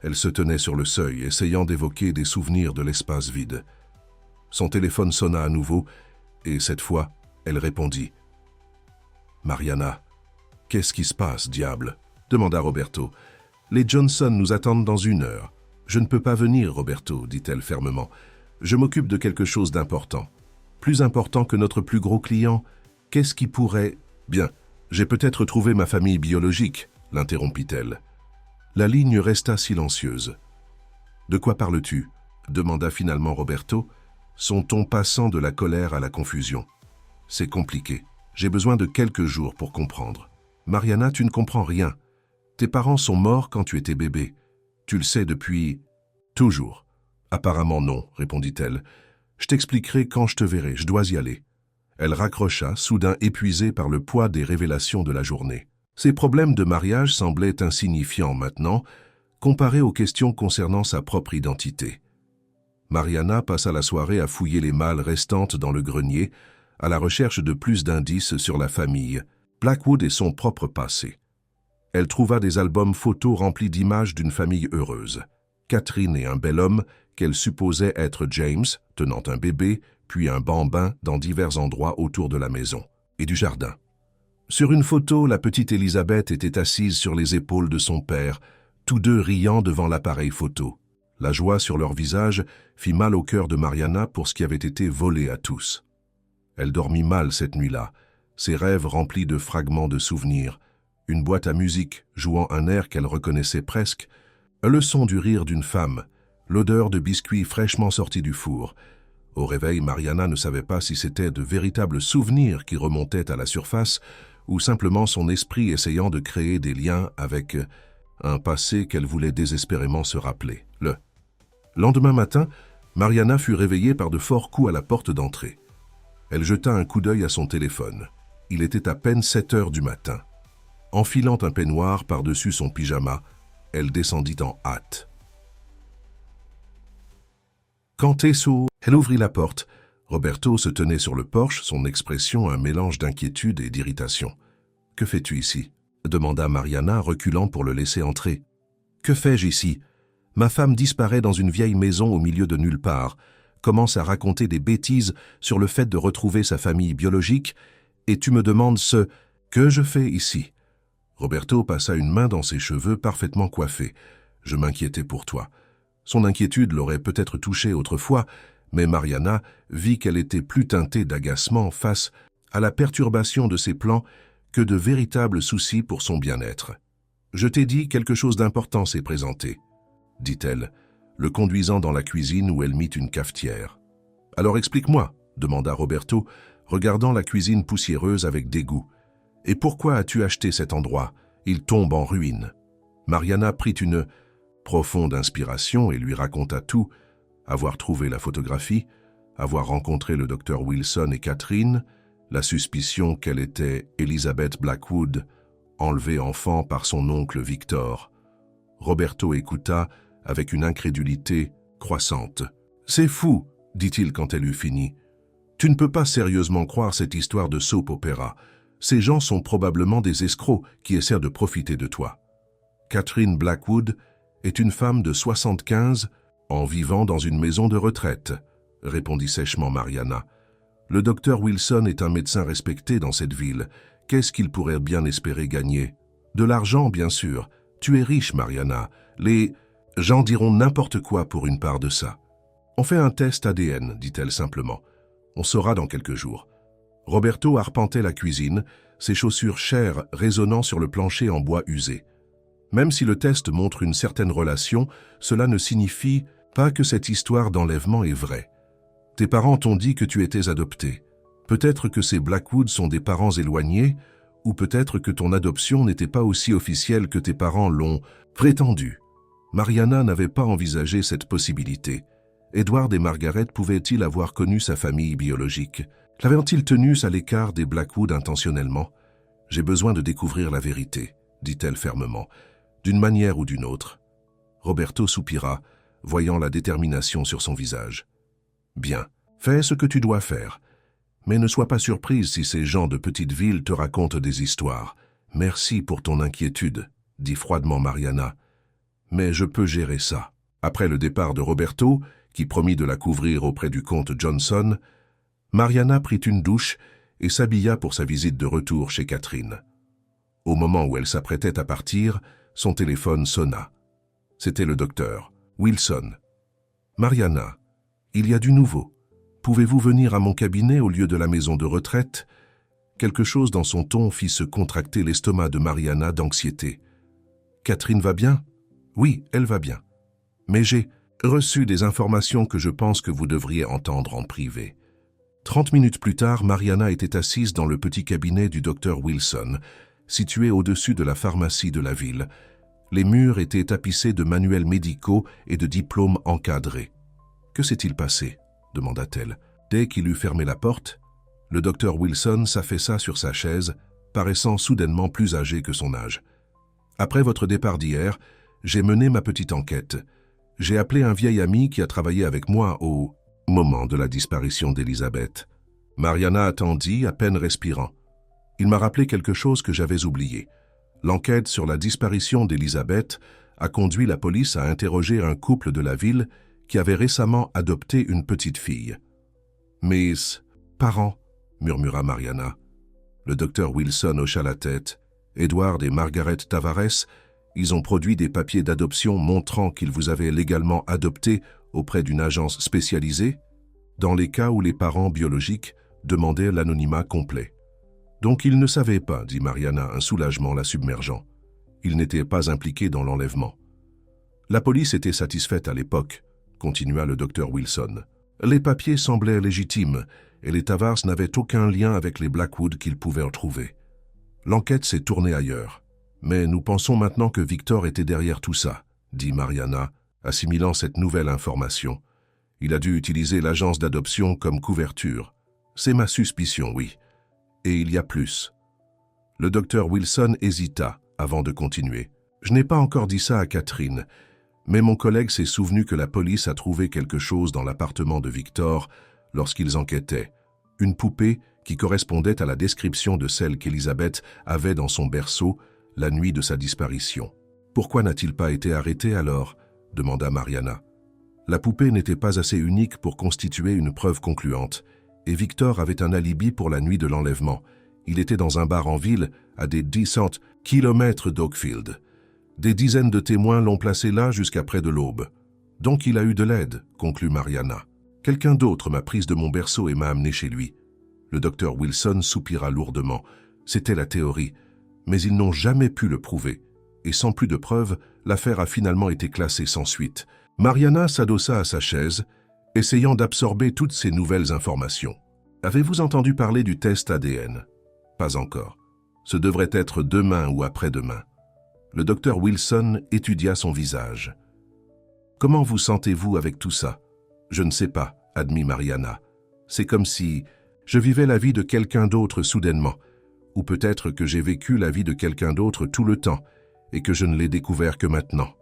Elle se tenait sur le seuil, essayant d'évoquer des souvenirs de l'espace vide. Son téléphone sonna à nouveau, et cette fois, elle répondit. « Mariana, qu'est-ce qui se passe, diable ?» demanda Roberto. « Les Johnson nous attendent dans 1 heure. »« Je ne peux pas venir, Roberto, » dit-elle fermement. « Je m'occupe de quelque chose d'important. Plus important que notre plus gros client. Qu'est-ce qui pourrait... » « Bien, j'ai peut-être trouvé ma famille biologique, » l'interrompit-elle. La ligne resta silencieuse. « De quoi parles-tu » demanda finalement Roberto, son ton passant de la colère à la confusion. « C'est compliqué. J'ai besoin de quelques jours pour comprendre. Mariana, tu ne comprends rien. Tes parents sont morts quand tu étais bébé. Tu le sais depuis... toujours. Apparemment non, répondit-elle. Je t'expliquerai quand je te verrai, je dois y aller. Elle raccrocha, soudain épuisée par le poids des révélations de la journée. Ses problèmes de mariage semblaient insignifiants maintenant, comparés aux questions concernant sa propre identité. Mariana passa la soirée à fouiller les malles restantes dans le grenier, à la recherche de plus d'indices sur la famille, Blackwood et son propre passé. Elle trouva des albums photos remplis d'images d'une famille heureuse. Catherine et un bel homme qu'elle supposait être James, tenant un bébé, puis un bambin dans divers endroits autour de la maison et du jardin. Sur une photo, la petite Elisabeth était assise sur les épaules de son père, tous deux riant devant l'appareil photo. La joie sur leur visage fit mal au cœur de Mariana pour ce qui avait été volé à tous. Elle dormit mal cette nuit-là, ses rêves remplis de fragments de souvenirs, une boîte à musique jouant un air qu'elle reconnaissait presque, le son du rire d'une femme, l'odeur de biscuits fraîchement sortis du four. Au réveil, Mariana ne savait pas si c'était de véritables souvenirs qui remontaient à la surface ou simplement son esprit essayant de créer des liens avec un passé qu'elle voulait désespérément se rappeler. Le lendemain matin, Mariana fut réveillée par de forts coups à la porte d'entrée. Elle jeta un coup d'œil à son téléphone. Il était à peine 7 heures du matin. Enfilant un peignoir par-dessus son pyjama, elle descendit en hâte. Quand Tessot, elle ouvrit la porte. Roberto se tenait sur le porche, son expression un mélange d'inquiétude et d'irritation. « Que fais-tu ici » demanda Mariana, reculant pour le laisser entrer. « Que fais-je ici ? Ma femme disparaît dans une vieille maison au milieu de nulle part, commence à raconter des bêtises sur le fait de retrouver sa famille biologique, et tu me demandes ce que je fais ici. » Roberto passa une main dans ses cheveux parfaitement coiffés. « Je m'inquiétais pour toi. » Son inquiétude l'aurait peut-être touchée autrefois, mais Mariana vit qu'elle était plus teintée d'agacement face à la perturbation de ses plans que de véritables soucis pour son bien-être. « Je t'ai dit quelque chose d'important s'est présenté, » dit-elle, le conduisant dans la cuisine où elle mit une cafetière. « Alors explique-moi, » demanda Roberto, regardant la cuisine poussiéreuse avec dégoût. « Et pourquoi as-tu acheté cet endroit? Il tombe en ruine. » Mariana prit une profonde inspiration et lui raconta tout, avoir trouvé la photographie, avoir rencontré le docteur Wilson et Catherine, la suspicion qu'elle était Elizabeth Blackwood, enlevée enfant par son oncle Victor. Roberto écouta avec une incrédulité croissante. « C'est fou, dit-il quand elle eut fini. Tu ne peux pas sérieusement croire cette histoire de soap opéra. Ces gens sont probablement des escrocs qui essaient de profiter de toi. Catherine Blackwood est une femme de 75 en vivant dans une maison de retraite, répondit sèchement Mariana. Le docteur Wilson est un médecin respecté dans cette ville. Qu'est-ce qu'il pourrait bien espérer gagner? De l'argent, bien sûr. Tu es riche, Mariana. Les gens diront n'importe quoi pour une part de ça. On fait un test ADN, dit-elle simplement. On saura dans quelques jours. Roberto arpentait la cuisine, ses chaussures chères résonnant sur le plancher en bois usé. Même si le test montre une certaine relation, cela ne signifie pas que cette histoire d'enlèvement est vraie. Tes parents t'ont dit que tu étais adopté. Peut-être que ces Blackwood sont des parents éloignés, ou peut-être que ton adoption n'était pas aussi officielle que tes parents l'ont prétendu. Mariana n'avait pas envisagé cette possibilité. Edward et Margaret pouvaient-ils avoir connu sa famille biologique? L'avaient-ils tenus à l'écart des Blackwood intentionnellement? J'ai besoin de découvrir la vérité, dit-elle fermement, d'une manière ou d'une autre. Roberto soupira, voyant la détermination sur son visage. Bien, fais ce que tu dois faire. Mais ne sois pas surprise si ces gens de petite ville te racontent des histoires. Merci pour ton inquiétude, dit froidement Mariana. Mais je peux gérer ça. Après le départ de Roberto, qui promit de la couvrir auprès du comte Johnson, Mariana prit une douche et s'habilla pour sa visite de retour chez Catherine. Au moment où elle s'apprêtait à partir, son téléphone sonna. C'était le docteur Wilson. « Mariana, il y a du nouveau. Pouvez-vous venir à mon cabinet au lieu de la maison de retraite ?» Quelque chose dans son ton fit se contracter l'estomac de Mariana d'anxiété. « Catherine va bien ?»« Oui, elle va bien. Mais j'ai reçu des informations que je pense que vous devriez entendre en privé. 30 minutes plus tard, Mariana était assise dans le petit cabinet du docteur Wilson, situé au-dessus de la pharmacie de la ville. Les murs étaient tapissés de manuels médicaux et de diplômes encadrés. « Que s'est-il passé ?» demanda-t-elle. Dès qu'il eut fermé la porte, le docteur Wilson s'affaissa sur sa chaise, paraissant soudainement plus âgé que son âge. « Après votre départ d'hier, j'ai mené ma petite enquête. J'ai appelé un vieil ami qui a travaillé avec moi au moment de la disparition d'Elizabeth. » Mariana attendit, à peine respirant. Il m'a rappelé quelque chose que j'avais oublié. L'enquête sur la disparition d'Elizabeth a conduit la police à interroger un couple de la ville qui avait récemment adopté une petite fille. « Mes parents » murmura Mariana. Le docteur Wilson hocha la tête. « Edward et Margaret Tavares, ils ont produit des papiers d'adoption montrant qu'ils vous avaient légalement adopté auprès d'une agence spécialisée, dans les cas où les parents biologiques demandaient l'anonymat complet. » « Donc ils ne savaient pas, dit Mariana, un soulagement la submergeant. Ils n'étaient pas impliqués dans l'enlèvement. La police était satisfaite à l'époque, continua le docteur Wilson. Les papiers semblaient légitimes et les Tavars n'avaient aucun lien avec les Blackwood qu'ils pouvaient retrouver. L'enquête s'est tournée ailleurs. Mais nous pensons maintenant que Victor était derrière tout ça, dit Mariana, assimilant cette nouvelle information. Il a dû utiliser l'agence d'adoption comme couverture. C'est ma suspicion, oui. Et il y a plus. Le docteur Wilson hésita avant de continuer. Je n'ai pas encore dit ça à Catherine, mais mon collègue s'est souvenu que la police a trouvé quelque chose dans l'appartement de Victor lorsqu'ils enquêtaient. Une poupée qui correspondait à la description de celle qu'Elizabeth avait dans son berceau la nuit de sa disparition. Pourquoi n'a-t-il pas été arrêté alors ? Demanda Mariana. La poupée n'était pas assez unique pour constituer une preuve concluante. Et Victor avait un alibi pour la nuit de l'enlèvement. Il était dans un bar en ville, à des 10 kilomètres d'Oakfield. Des dizaines de témoins l'ont placé là jusqu'à près de l'aube. Donc il a eu de l'aide, conclut Mariana. Quelqu'un d'autre m'a prise de mon berceau et m'a amené chez lui. Le docteur Wilson soupira lourdement. C'était la théorie, mais ils n'ont jamais pu le prouver. Et sans plus de preuves, l'affaire a finalement été classée sans suite. Mariana s'adossa à sa chaise, essayant d'absorber toutes ces nouvelles informations. « Avez-vous entendu parler du test ADN » ? Pas encore. Ce devrait être demain ou après-demain. Le docteur Wilson étudia son visage. « Comment vous sentez-vous avec tout ça ?»« Je ne sais pas, » admit Mariana. « C'est comme si je vivais la vie de quelqu'un d'autre soudainement, ou peut-être que j'ai vécu la vie de quelqu'un d'autre tout le temps et que je ne l'ai découvert que maintenant.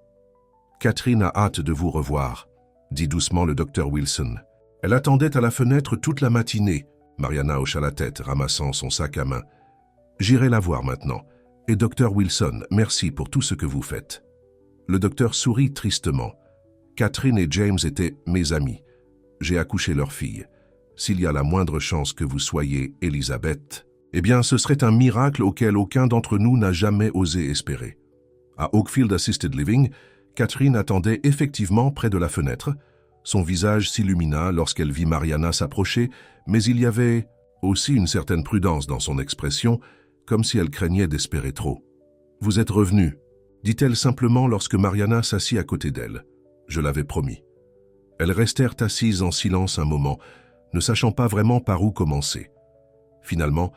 Catherine a hâte de vous revoir. » dit doucement le docteur Wilson. Elle attendait à la fenêtre toute la matinée. Mariana hocha la tête, ramassant son sac à main. J'irai la voir maintenant. Et docteur Wilson, merci pour tout ce que vous faites. Le docteur sourit tristement. Catherine et James étaient mes amis. J'ai accouché leur fille. S'il y a la moindre chance que vous soyez Elizabeth, eh bien ce serait un miracle auquel aucun d'entre nous n'a jamais osé espérer. À Oakfield Assisted Living, Catherine attendait effectivement près de la fenêtre. Son visage s'illumina lorsqu'elle vit Mariana s'approcher, mais il y avait aussi une certaine prudence dans son expression, comme si elle craignait d'espérer trop. « Vous êtes revenu », dit-elle simplement lorsque Mariana s'assit à côté d'elle. Je l'avais promis. Elles restèrent assises en silence un moment, ne sachant pas vraiment par où commencer. Finalement,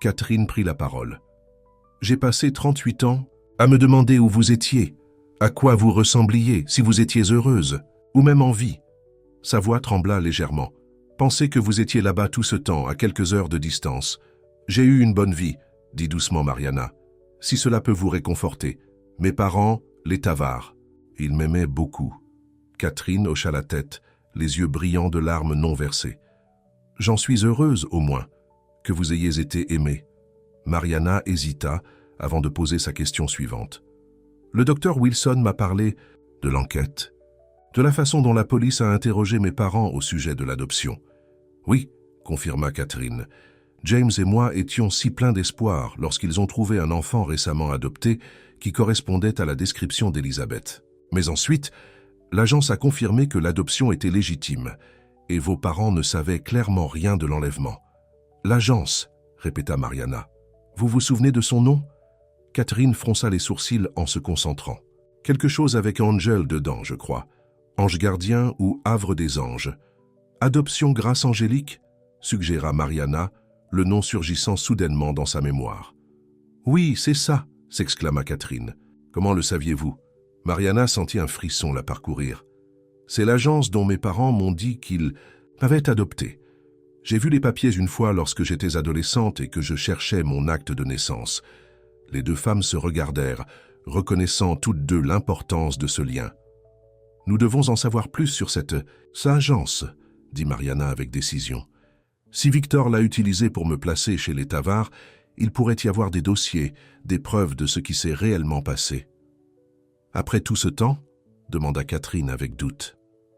Catherine prit la parole. « J'ai passé 38 ans à me demander où vous étiez, à quoi vous ressembliez, si vous étiez heureuse, ou même en vie. » Sa voix trembla légèrement. « Pensez que vous étiez là-bas tout ce temps, à quelques heures de distance. J'ai eu une bonne vie, » dit doucement Mariana. « Si cela peut vous réconforter. Mes parents, les Tavars. Ils m'aimaient beaucoup. » Catherine hocha la tête, les yeux brillants de larmes non versées. « J'en suis heureuse, au moins, que vous ayez été aimée. » Mariana hésita avant de poser sa question suivante. Le docteur Wilson m'a parlé de l'enquête, de la façon dont la police a interrogé mes parents au sujet de l'adoption. « Oui, » confirma Catherine. « James et moi étions si pleins d'espoir lorsqu'ils ont trouvé un enfant récemment adopté qui correspondait à la description d'Elizabeth. Mais ensuite, l'agence a confirmé que l'adoption était légitime et vos parents ne savaient clairement rien de l'enlèvement. »« L'agence » répéta Mariana. « Vous vous souvenez de son nom ?» Catherine fronça les sourcils en se concentrant. « Quelque chose avec Angel dedans, je crois. Ange gardien ou havre des anges. Adoption grâce angélique ? suggéra Mariana, le nom surgissant soudainement dans sa mémoire. « Oui, c'est ça !» s'exclama Catherine. « Comment le saviez-vous » Mariana sentit un frisson la parcourir. « C'est l'agence dont mes parents m'ont dit qu'ils m'avaient adopté. J'ai vu les papiers une fois lorsque j'étais adolescente et que je cherchais mon acte de naissance. » Les deux femmes se regardèrent, reconnaissant toutes deux l'importance de ce lien. « Nous devons en savoir plus sur cette agence, » dit Mariana avec décision. « Si Victor l'a utilisé pour me placer chez les Tavard, il pourrait y avoir des dossiers, des preuves de ce qui s'est réellement passé. » « Après tout ce temps ?» demanda Catherine avec doute.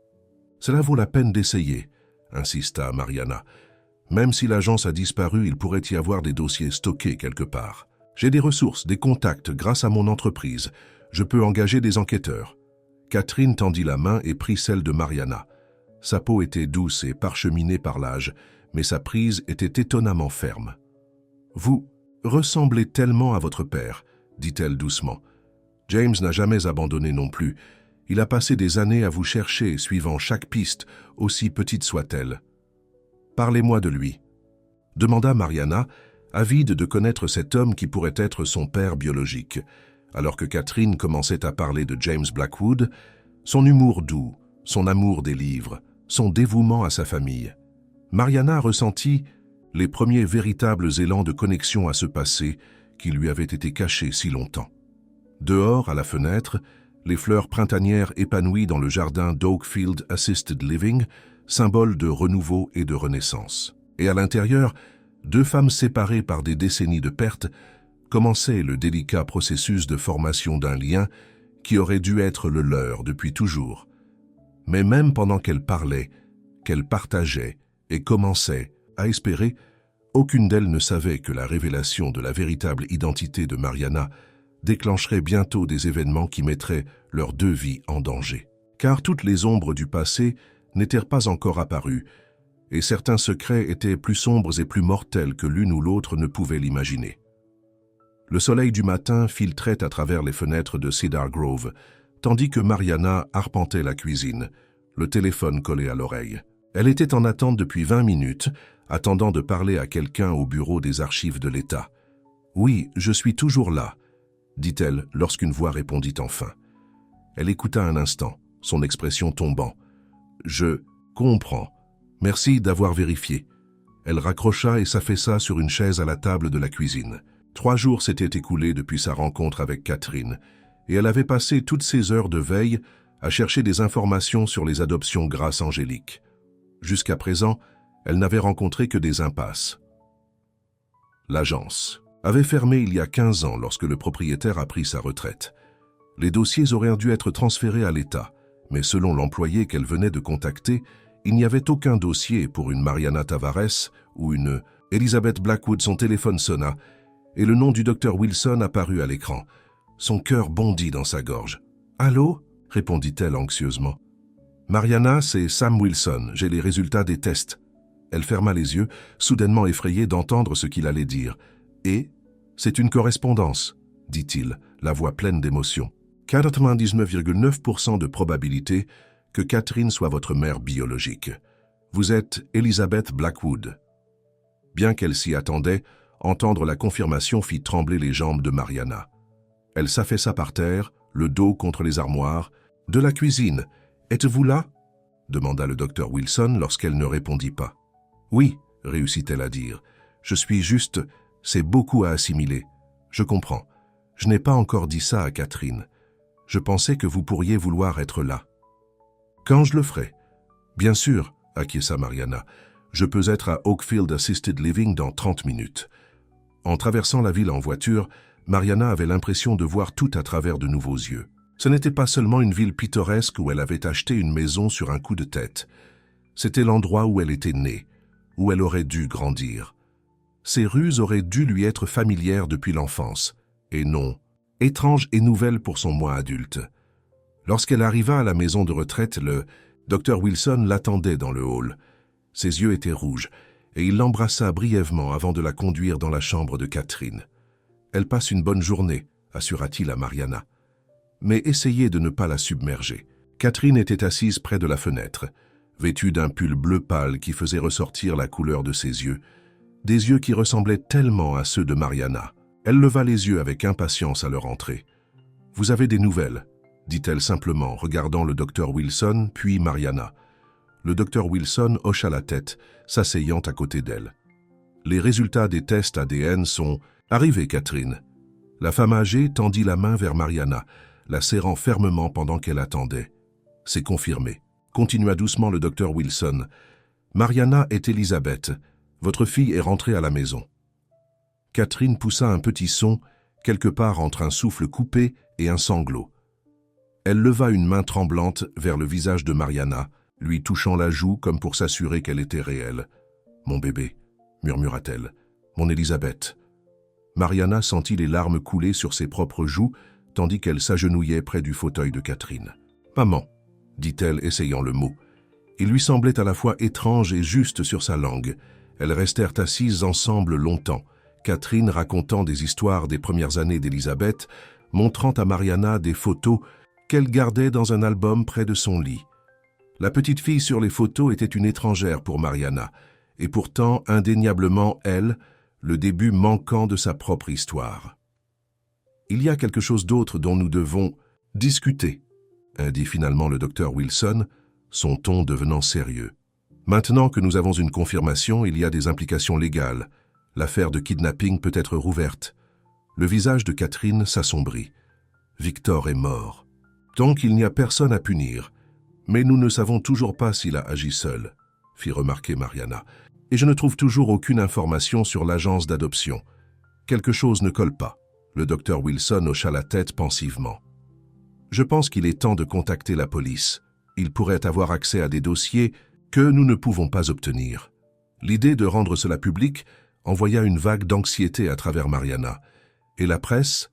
« Cela vaut la peine d'essayer, » insista Mariana. « Même si l'agence a disparu, il pourrait y avoir des dossiers stockés quelque part. J'ai des ressources, des contacts grâce à mon entreprise. Je peux engager des enquêteurs. » Catherine tendit la main et prit celle de Mariana. Sa peau était douce et parcheminée par l'âge, mais sa prise était étonnamment ferme. « Vous ressemblez tellement à votre père, » dit-elle doucement. « James n'a jamais abandonné non plus. Il a passé des années à vous chercher, suivant chaque piste, aussi petite soit-elle. »« Parlez-moi de lui, » demanda Mariana, avide de connaître cet homme qui pourrait être son père biologique. Alors que Catherine commençait à parler de James Blackwood, son humour doux, son amour des livres, son dévouement à sa famille. Mariana ressentit les premiers véritables élans de connexion à ce passé qui lui avait été caché si longtemps. Dehors, à la fenêtre, les fleurs printanières épanouies dans le jardin d'Oakfield Assisted Living, symbole de renouveau et de renaissance. Et à l'intérieur, deux femmes séparées par des décennies de pertes commençaient le délicat processus de formation d'un lien qui aurait dû être le leur depuis toujours. Mais même pendant qu'elles parlaient, qu'elles partageaient et commençaient à espérer, aucune d'elles ne savait que la révélation de la véritable identité de Mariana déclencherait bientôt des événements qui mettraient leurs deux vies en danger. Car toutes les ombres du passé n'étaient pas encore apparues, et certains secrets étaient plus sombres et plus mortels que l'une ou l'autre ne pouvait l'imaginer. Le soleil du matin filtrait à travers les fenêtres de Cedar Grove, tandis que Mariana arpentait la cuisine, le téléphone collé à l'oreille. Elle était en attente depuis 20 minutes, attendant de parler à quelqu'un au bureau des archives de l'État. « Oui, je suis toujours là », dit-elle lorsqu'une voix répondit enfin. Elle écouta un instant, son expression tombant. « Je comprends. Merci d'avoir vérifié. » Elle raccrocha et s'affaissa sur une chaise à la table de la cuisine. 3 jours s'étaient écoulés depuis sa rencontre avec Catherine, et elle avait passé toutes ses heures de veille à chercher des informations sur les adoptions grâce Angélique. Jusqu'à présent, elle n'avait rencontré que des impasses. L'agence avait fermé il y a 15 ans lorsque le propriétaire a pris sa retraite. Les dossiers auraient dû être transférés à l'État, mais selon l'employé qu'elle venait de contacter, il n'y avait aucun dossier pour une Mariana Tavares ou une Elizabeth Blackwood. Son téléphone sonna et le nom du docteur Wilson apparut à l'écran. Son cœur bondit dans sa gorge. « Allô ?» répondit-elle anxieusement. « Mariana, c'est Sam Wilson, j'ai les résultats des tests. » Elle ferma les yeux, soudainement effrayée d'entendre ce qu'il allait dire. « Et c'est une correspondance, » dit-il, la voix pleine d'émotion. « 99,9% de probabilité que Catherine soit votre mère biologique. Vous êtes Elizabeth Blackwood. » Bien qu'elle s'y attendait, entendre la confirmation fit trembler les jambes de Mariana. Elle s'affaissa par terre, le dos contre les armoires. « De la cuisine. Êtes-vous là ?» demanda le docteur Wilson lorsqu'elle ne répondit pas. « Oui, » réussit-elle à dire. « Je suis juste... C'est beaucoup à assimiler. Je comprends. Je n'ai pas encore dit ça à Catherine. Je pensais que vous pourriez vouloir être là. »« Quand je le ferai ?»« Bien sûr, » acquiesça Mariana. « Je peux être à Oakfield Assisted Living dans 30 minutes. » En traversant la ville en voiture, Mariana avait l'impression de voir tout à travers de nouveaux yeux. Ce n'était pas seulement une ville pittoresque où elle avait acheté une maison sur un coup de tête. C'était l'endroit où elle était née, où elle aurait dû grandir. Ces rues auraient dû lui être familières depuis l'enfance, et non, étranges et nouvelles pour son moi adulte. Lorsqu'elle arriva à la maison de retraite, le docteur Wilson l'attendait dans le hall. Ses yeux étaient rouges, et il l'embrassa brièvement avant de la conduire dans la chambre de Catherine. « Elle passe une bonne journée », assura-t-il à Mariana. « Mais essayez de ne pas la submerger. » Catherine était assise près de la fenêtre. vêtu d'un pull bleu pâle qui faisait ressortir la couleur de ses yeux, des yeux qui ressemblaient tellement à ceux de Mariana. Elle leva les yeux avec impatience à leur entrée. « Vous avez des nouvelles ?» dit-elle simplement, regardant le docteur Wilson, puis Mariana. Le docteur Wilson hocha la tête, s'asseyant à côté d'elle. « Les résultats des tests ADN sont arrivés, Catherine. » La femme âgée tendit la main vers Mariana, la serrant fermement pendant qu'elle attendait. « C'est confirmé. » Continua doucement le docteur Wilson. « Mariana est Elisabeth. Votre fille est rentrée à la maison. » Catherine poussa un petit son, quelque part entre un souffle coupé et un sanglot. Elle leva une main tremblante vers le visage de Mariana, lui touchant la joue comme pour s'assurer qu'elle était réelle. « Mon bébé », murmura-t-elle, « mon Elisabeth. » Mariana sentit les larmes couler sur ses propres joues, tandis qu'elle s'agenouillait près du fauteuil de Catherine. « Maman », dit-elle, essayant le mot. Il lui semblait à la fois étrange et juste sur sa langue. Elles restèrent assises ensemble longtemps, Catherine racontant des histoires des premières années d'Elisabeth, montrant à Mariana des photos qu'elle gardait dans un album près de son lit. La petite fille sur les photos était une étrangère pour Mariana, et pourtant indéniablement elle, le début manquant de sa propre histoire. « Il y a quelque chose d'autre dont nous devons discuter », dit finalement le docteur Wilson, son ton devenant sérieux. « Maintenant que nous avons une confirmation, il y a des implications légales. L'affaire de kidnapping peut être rouverte. » Le visage de Catherine s'assombrit. Victor est mort. Donc il n'y a personne à punir. Mais nous ne savons toujours pas s'il a agi seul, fit remarquer Mariana. Et je ne trouve toujours aucune information sur l'agence d'adoption. Quelque chose ne colle pas. Le docteur Wilson hocha la tête pensivement. Je pense qu'il est temps de contacter la police. Ils pourraient avoir accès à des dossiers que nous ne pouvons pas obtenir. L'idée de rendre cela public envoya une vague d'anxiété à travers Mariana. Et la presse?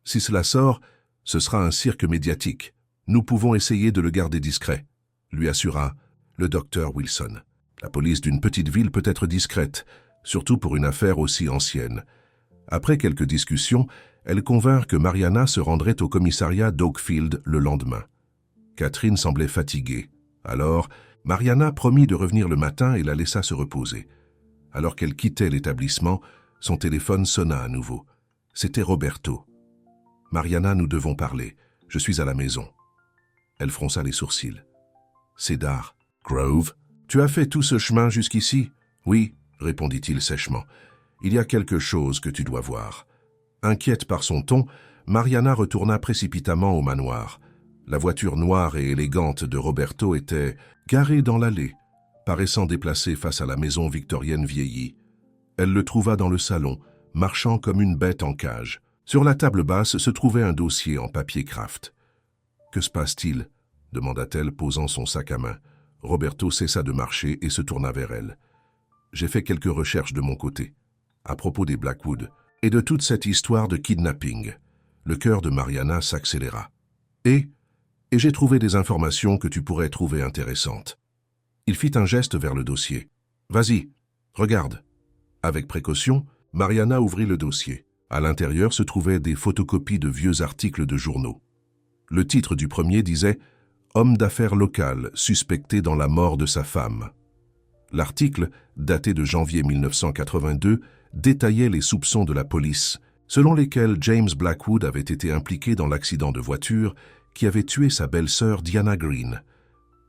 Si cela sort, ce sera un cirque médiatique. Nous pouvons essayer de le garder discret, lui assura le docteur Wilson. La police d'une petite ville peut être discrète, surtout pour une affaire aussi ancienne. Après quelques discussions, elles convinrent que Mariana se rendrait au commissariat d'Oakfield le lendemain. Catherine semblait fatiguée. Alors, Mariana promit de revenir le matin et la laissa se reposer. Alors qu'elle quittait l'établissement, son téléphone sonna à nouveau. C'était Roberto. « Mariana, nous devons parler. Je suis à la maison. » Elle fronça les sourcils. « Cedar Grove, tu as fait tout ce chemin jusqu'ici ?»« Oui, » répondit-il sèchement. « Il y a quelque chose que tu dois voir. » Inquiète par son ton, Mariana retourna précipitamment au manoir. La voiture noire et élégante de Roberto était garée dans l'allée, paraissant déplacée face à la maison victorienne vieillie. Elle le trouva dans le salon, marchant comme une bête en cage. Sur la table basse se trouvait un dossier en papier Kraft. « Que se passe-t-il » demanda-t-elle, posant son sac à main. Roberto cessa de marcher et se tourna vers elle. « J'ai fait quelques recherches de mon côté, à propos des Blackwood, et de toute cette histoire de kidnapping. » Le cœur de Mariana s'accéléra. « Et j'ai trouvé des informations que tu pourrais trouver intéressantes. » Il fit un geste vers le dossier. « Vas-y, regarde. » Avec précaution, Mariana ouvrit le dossier. À l'intérieur se trouvaient des photocopies de vieux articles de journaux. Le titre du premier disait « Homme d'affaires local suspecté dans la mort de sa femme ». L'article, daté de janvier 1982, détaillait les soupçons de la police, selon lesquels James Blackwood avait été impliqué dans l'accident de voiture qui avait tué sa belle-sœur Diana Green.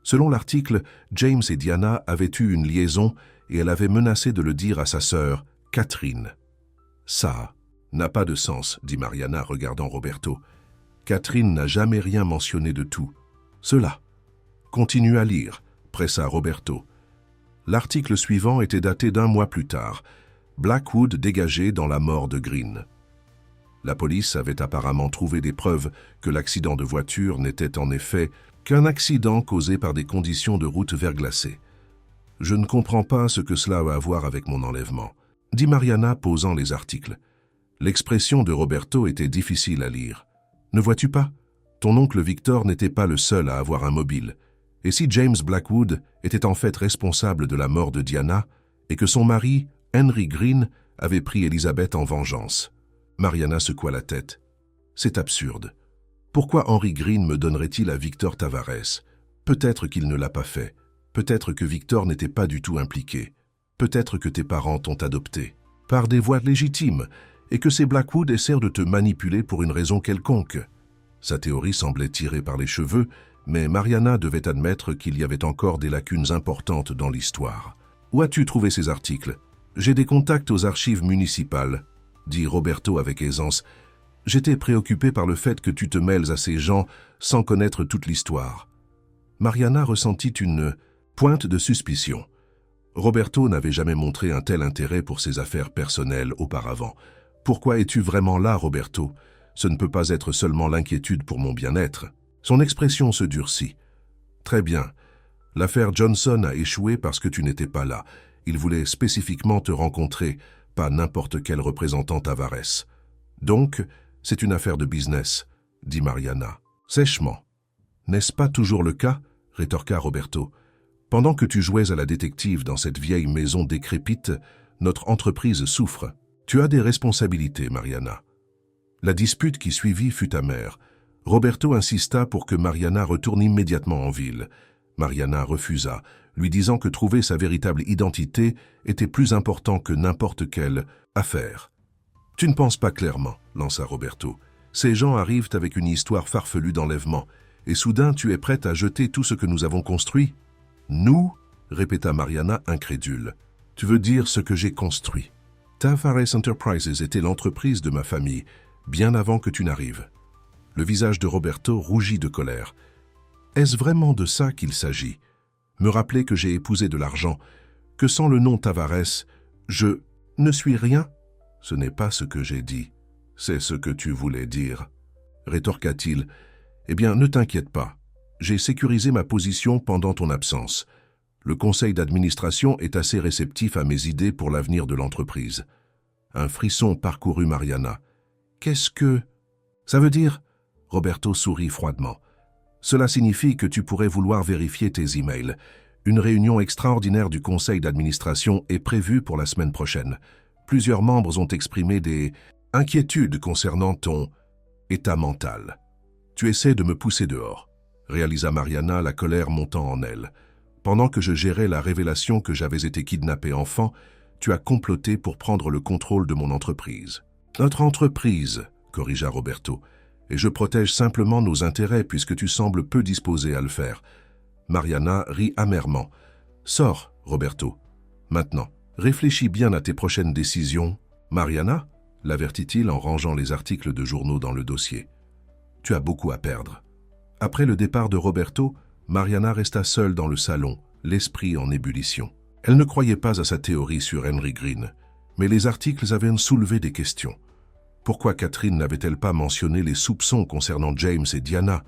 Selon l'article, James et Diana avaient eu une liaison et elle avait menacé de le dire à sa sœur, Catherine. « Ça n'a pas de sens, » dit Mariana regardant Roberto. « Catherine n'a jamais rien mentionné de tout. Cela. » « Continue à lire, » pressa Roberto. L'article suivant était daté d'un mois plus tard. Blackwood dégagé dans la mort de Green. La police avait apparemment trouvé des preuves que l'accident de voiture n'était en effet qu'un accident causé par des conditions de route verglacées. « Je ne comprends pas ce que cela a à voir avec mon enlèvement, » dit Mariana, posant les articles. L'expression de Roberto était difficile à lire. « Ne vois-tu pas? Ton oncle Victor n'était pas le seul à avoir un mobile. Et si James Blackwood était en fait responsable de la mort de Diana et que son mari, Henry Green, avait pris Elisabeth en vengeance ?» Mariana secoua la tête. « C'est absurde. Pourquoi Henry Green me donnerait-il à Victor Tavares? Peut-être qu'il ne l'a pas fait. Peut-être que Victor n'était pas du tout impliqué. Peut-être que tes parents t'ont adopté par des voies légitimes et que ces Blackwood essaient de te manipuler pour une raison quelconque. Sa théorie semblait tirée par les cheveux, mais Mariana devait admettre qu'il y avait encore des lacunes importantes dans l'histoire. « Où as-tu trouvé ces articles ? » « J'ai des contacts aux archives municipales, » dit Roberto avec aisance. « J'étais préoccupé par le fait que tu te mêles à ces gens sans connaître toute l'histoire. » Mariana ressentit une pointe de suspicion. Roberto n'avait jamais montré un tel intérêt pour ses affaires personnelles auparavant. « Pourquoi es-tu vraiment là, Roberto ? Ce ne peut pas être seulement l'inquiétude pour mon bien-être. » Son expression se durcit. « Très bien. L'affaire Johnson a échoué parce que tu n'étais pas là. Il voulait spécifiquement te rencontrer, pas n'importe quel représentant Tavares. Donc, c'est une affaire de business, dit Mariana, sèchement. N'est-ce pas toujours le cas ? Rétorqua Roberto. Pendant que tu jouais à la détective dans cette vieille maison décrépite, notre entreprise souffre. Tu as des responsabilités, Mariana. La dispute qui suivit fut amère. Roberto insista pour que Mariana retourne immédiatement en ville. Mariana refusa, lui disant que trouver sa véritable identité était plus important que n'importe quelle affaire. « Tu ne penses pas clairement, » lança Roberto. « Ces gens arrivent avec une histoire farfelue d'enlèvement, et soudain tu es prête à jeter tout ce que nous avons construit ?»« Nous ?» répéta Mariana incrédule. « Tu veux dire ce que j'ai construit. Tavares Enterprises était l'entreprise de ma famille, bien avant que tu n'arrives. » Le visage de Roberto rougit de colère. « Est-ce vraiment de ça qu'il s'agit ? Me rappeler que j'ai épousé de l'argent, que sans le nom Tavares, je ne suis rien ? Ce n'est pas ce que j'ai dit. C'est ce que tu voulais dire. » Rétorqua-t-il. « Eh bien, ne t'inquiète pas. J'ai sécurisé ma position pendant ton absence. Le conseil d'administration est assez réceptif à mes idées pour l'avenir de l'entreprise. » Un frisson parcourut Mariana. « Qu'est-ce que... ça veut dire ?» Roberto sourit froidement. « Cela signifie que tu pourrais vouloir vérifier tes emails. Une réunion extraordinaire du conseil d'administration est prévue pour la semaine prochaine. Plusieurs membres ont exprimé des inquiétudes concernant ton état mental. Tu essaies de me pousser dehors, » réalisa Mariana, la colère montant en elle. « Pendant que je gérais la révélation que j'avais été kidnappé enfant, tu as comploté pour prendre le contrôle de mon entreprise. »« Notre entreprise, » corrigea Roberto. « Et je protège simplement nos intérêts puisque tu sembles peu disposé à le faire. » Mariana rit amèrement. « Sors, Roberto. Maintenant, réfléchis bien à tes prochaines décisions. »« Mariana ?» l'avertit-il en rangeant les articles de journaux dans le dossier. « Tu as beaucoup à perdre. » Après le départ de Roberto, Mariana resta seule dans le salon, l'esprit en ébullition. Elle ne croyait pas à sa théorie sur Henry Green, mais les articles avaient soulevé des questions. Pourquoi Catherine n'avait-elle pas mentionné les soupçons concernant James et Diana ?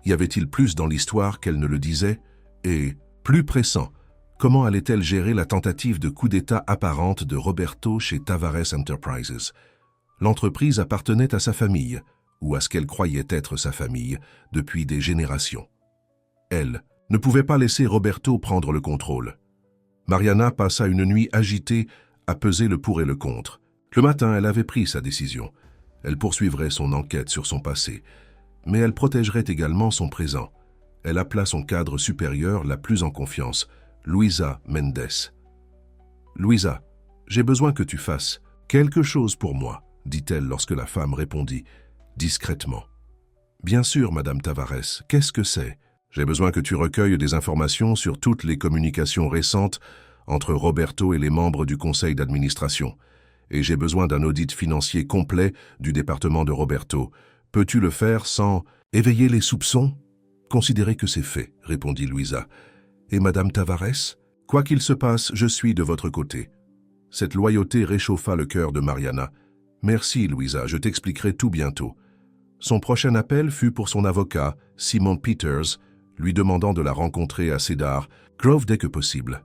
Y avait-il plus dans l'histoire qu'elle ne le disait ? Et, plus pressant, comment allait-elle gérer la tentative de coup d'État apparente de Roberto chez Tavares Enterprises ? L'entreprise appartenait à sa famille, ou à ce qu'elle croyait être sa famille, depuis des générations. Elle ne pouvait pas laisser Roberto prendre le contrôle. Mariana passa une nuit agitée à peser le pour et le contre. Le matin, elle avait pris sa décision. Elle poursuivrait son enquête sur son passé, mais elle protégerait également son présent. Elle appela son cadre supérieur la plus en confiance, Luisa Mendes. « Luisa, j'ai besoin que tu fasses quelque chose pour moi, » dit-elle lorsque la femme répondit, discrètement. « Bien sûr, Madame Tavares, qu'est-ce que c'est ? J'ai besoin que tu recueilles des informations sur toutes les communications récentes entre Roberto et les membres du conseil d'administration. Et j'ai besoin d'un audit financier complet du département de Roberto. Peux-tu le faire sans éveiller les soupçons ? » « Considérez que c'est fait, » répondit Luisa. « Et Madame Tavares ? Quoi qu'il se passe, je suis de votre côté. » Cette loyauté réchauffa le cœur de Mariana. « Merci, Luisa, je t'expliquerai tout bientôt. » Son prochain appel fut pour son avocat, Simon Peters, lui demandant de la rencontrer à Cedar Grove dès que possible.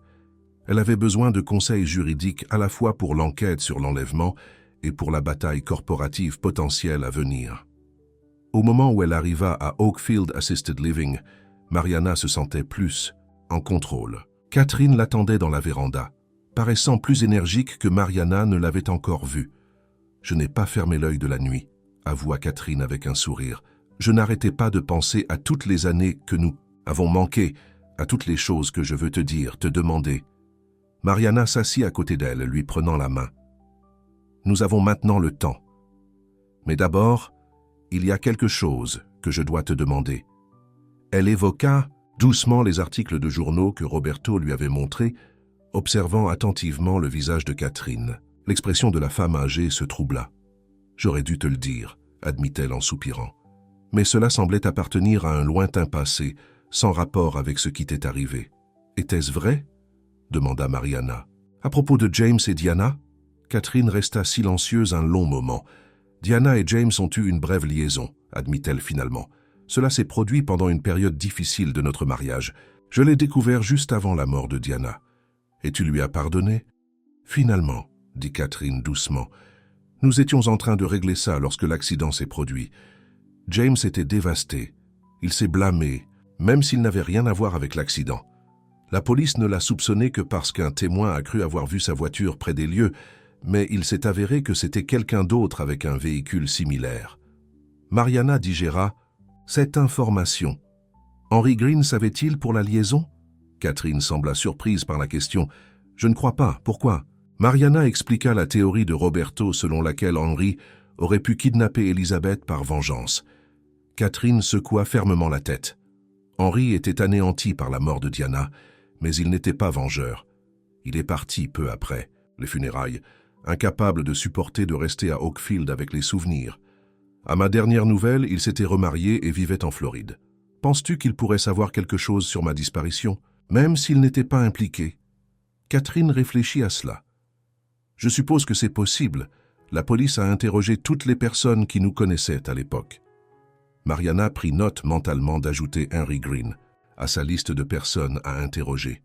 Elle avait besoin de conseils juridiques à la fois pour l'enquête sur l'enlèvement et pour la bataille corporative potentielle à venir. Au moment où elle arriva à Oakfield Assisted Living, Mariana se sentait plus en contrôle. Catherine l'attendait dans la véranda, paraissant plus énergique que Mariana ne l'avait encore vue. « Je n'ai pas fermé l'œil de la nuit », avoua Catherine avec un sourire. « Je n'arrêtais pas de penser à toutes les années que nous avons manquées, à toutes les choses que je veux te dire, te demander. » Mariana s'assit à côté d'elle, lui prenant la main. « Nous avons maintenant le temps. Mais d'abord, il y a quelque chose que je dois te demander. » Elle évoqua doucement les articles de journaux que Roberto lui avait montrés, observant attentivement le visage de Catherine. L'expression de la femme âgée se troubla. « J'aurais dû te le dire, » admit-elle en soupirant. Mais cela semblait appartenir à un lointain passé, sans rapport avec ce qui t'est arrivé. « Était-ce vrai ?» demanda Mariana. « À propos de James et Diana ?» Catherine resta silencieuse un long moment. « Diana et James ont eu une brève liaison, » admit-elle finalement. « Cela s'est produit pendant une période difficile de notre mariage. Je l'ai découvert juste avant la mort de Diana. Et tu lui as pardonné ?»« Finalement, » dit Catherine doucement. « Nous étions en train de régler ça lorsque l'accident s'est produit. James était dévasté. Il s'est blâmé, même s'il n'avait rien à voir avec l'accident. La police ne l'a soupçonné que parce qu'un témoin a cru avoir vu sa voiture près des lieux, mais il s'est avéré que c'était quelqu'un d'autre avec un véhicule similaire. » Mariana digéra cette information. Henry Green savait-il pour la liaison? Catherine sembla surprise par la question. « Je ne crois pas. Pourquoi ?» Mariana expliqua la théorie de Roberto selon laquelle Henry aurait pu kidnapper Elizabeth par vengeance. Catherine secoua fermement la tête. Henry était anéanti par la mort de Diana, mais il n'était pas vengeur. Il est parti peu après, les funérailles, incapable de supporter de rester à Oakfield avec les souvenirs. À ma dernière nouvelle, il s'était remarié et vivait en Floride. Penses-tu qu'il pourrait savoir quelque chose sur ma disparition, même s'il n'était pas impliqué? Catherine réfléchit à cela. Je suppose que c'est possible. La police a interrogé toutes les personnes qui nous connaissaient à l'époque. Mariana prit note mentalement d'ajouter Henry Green à sa liste de personnes à interroger.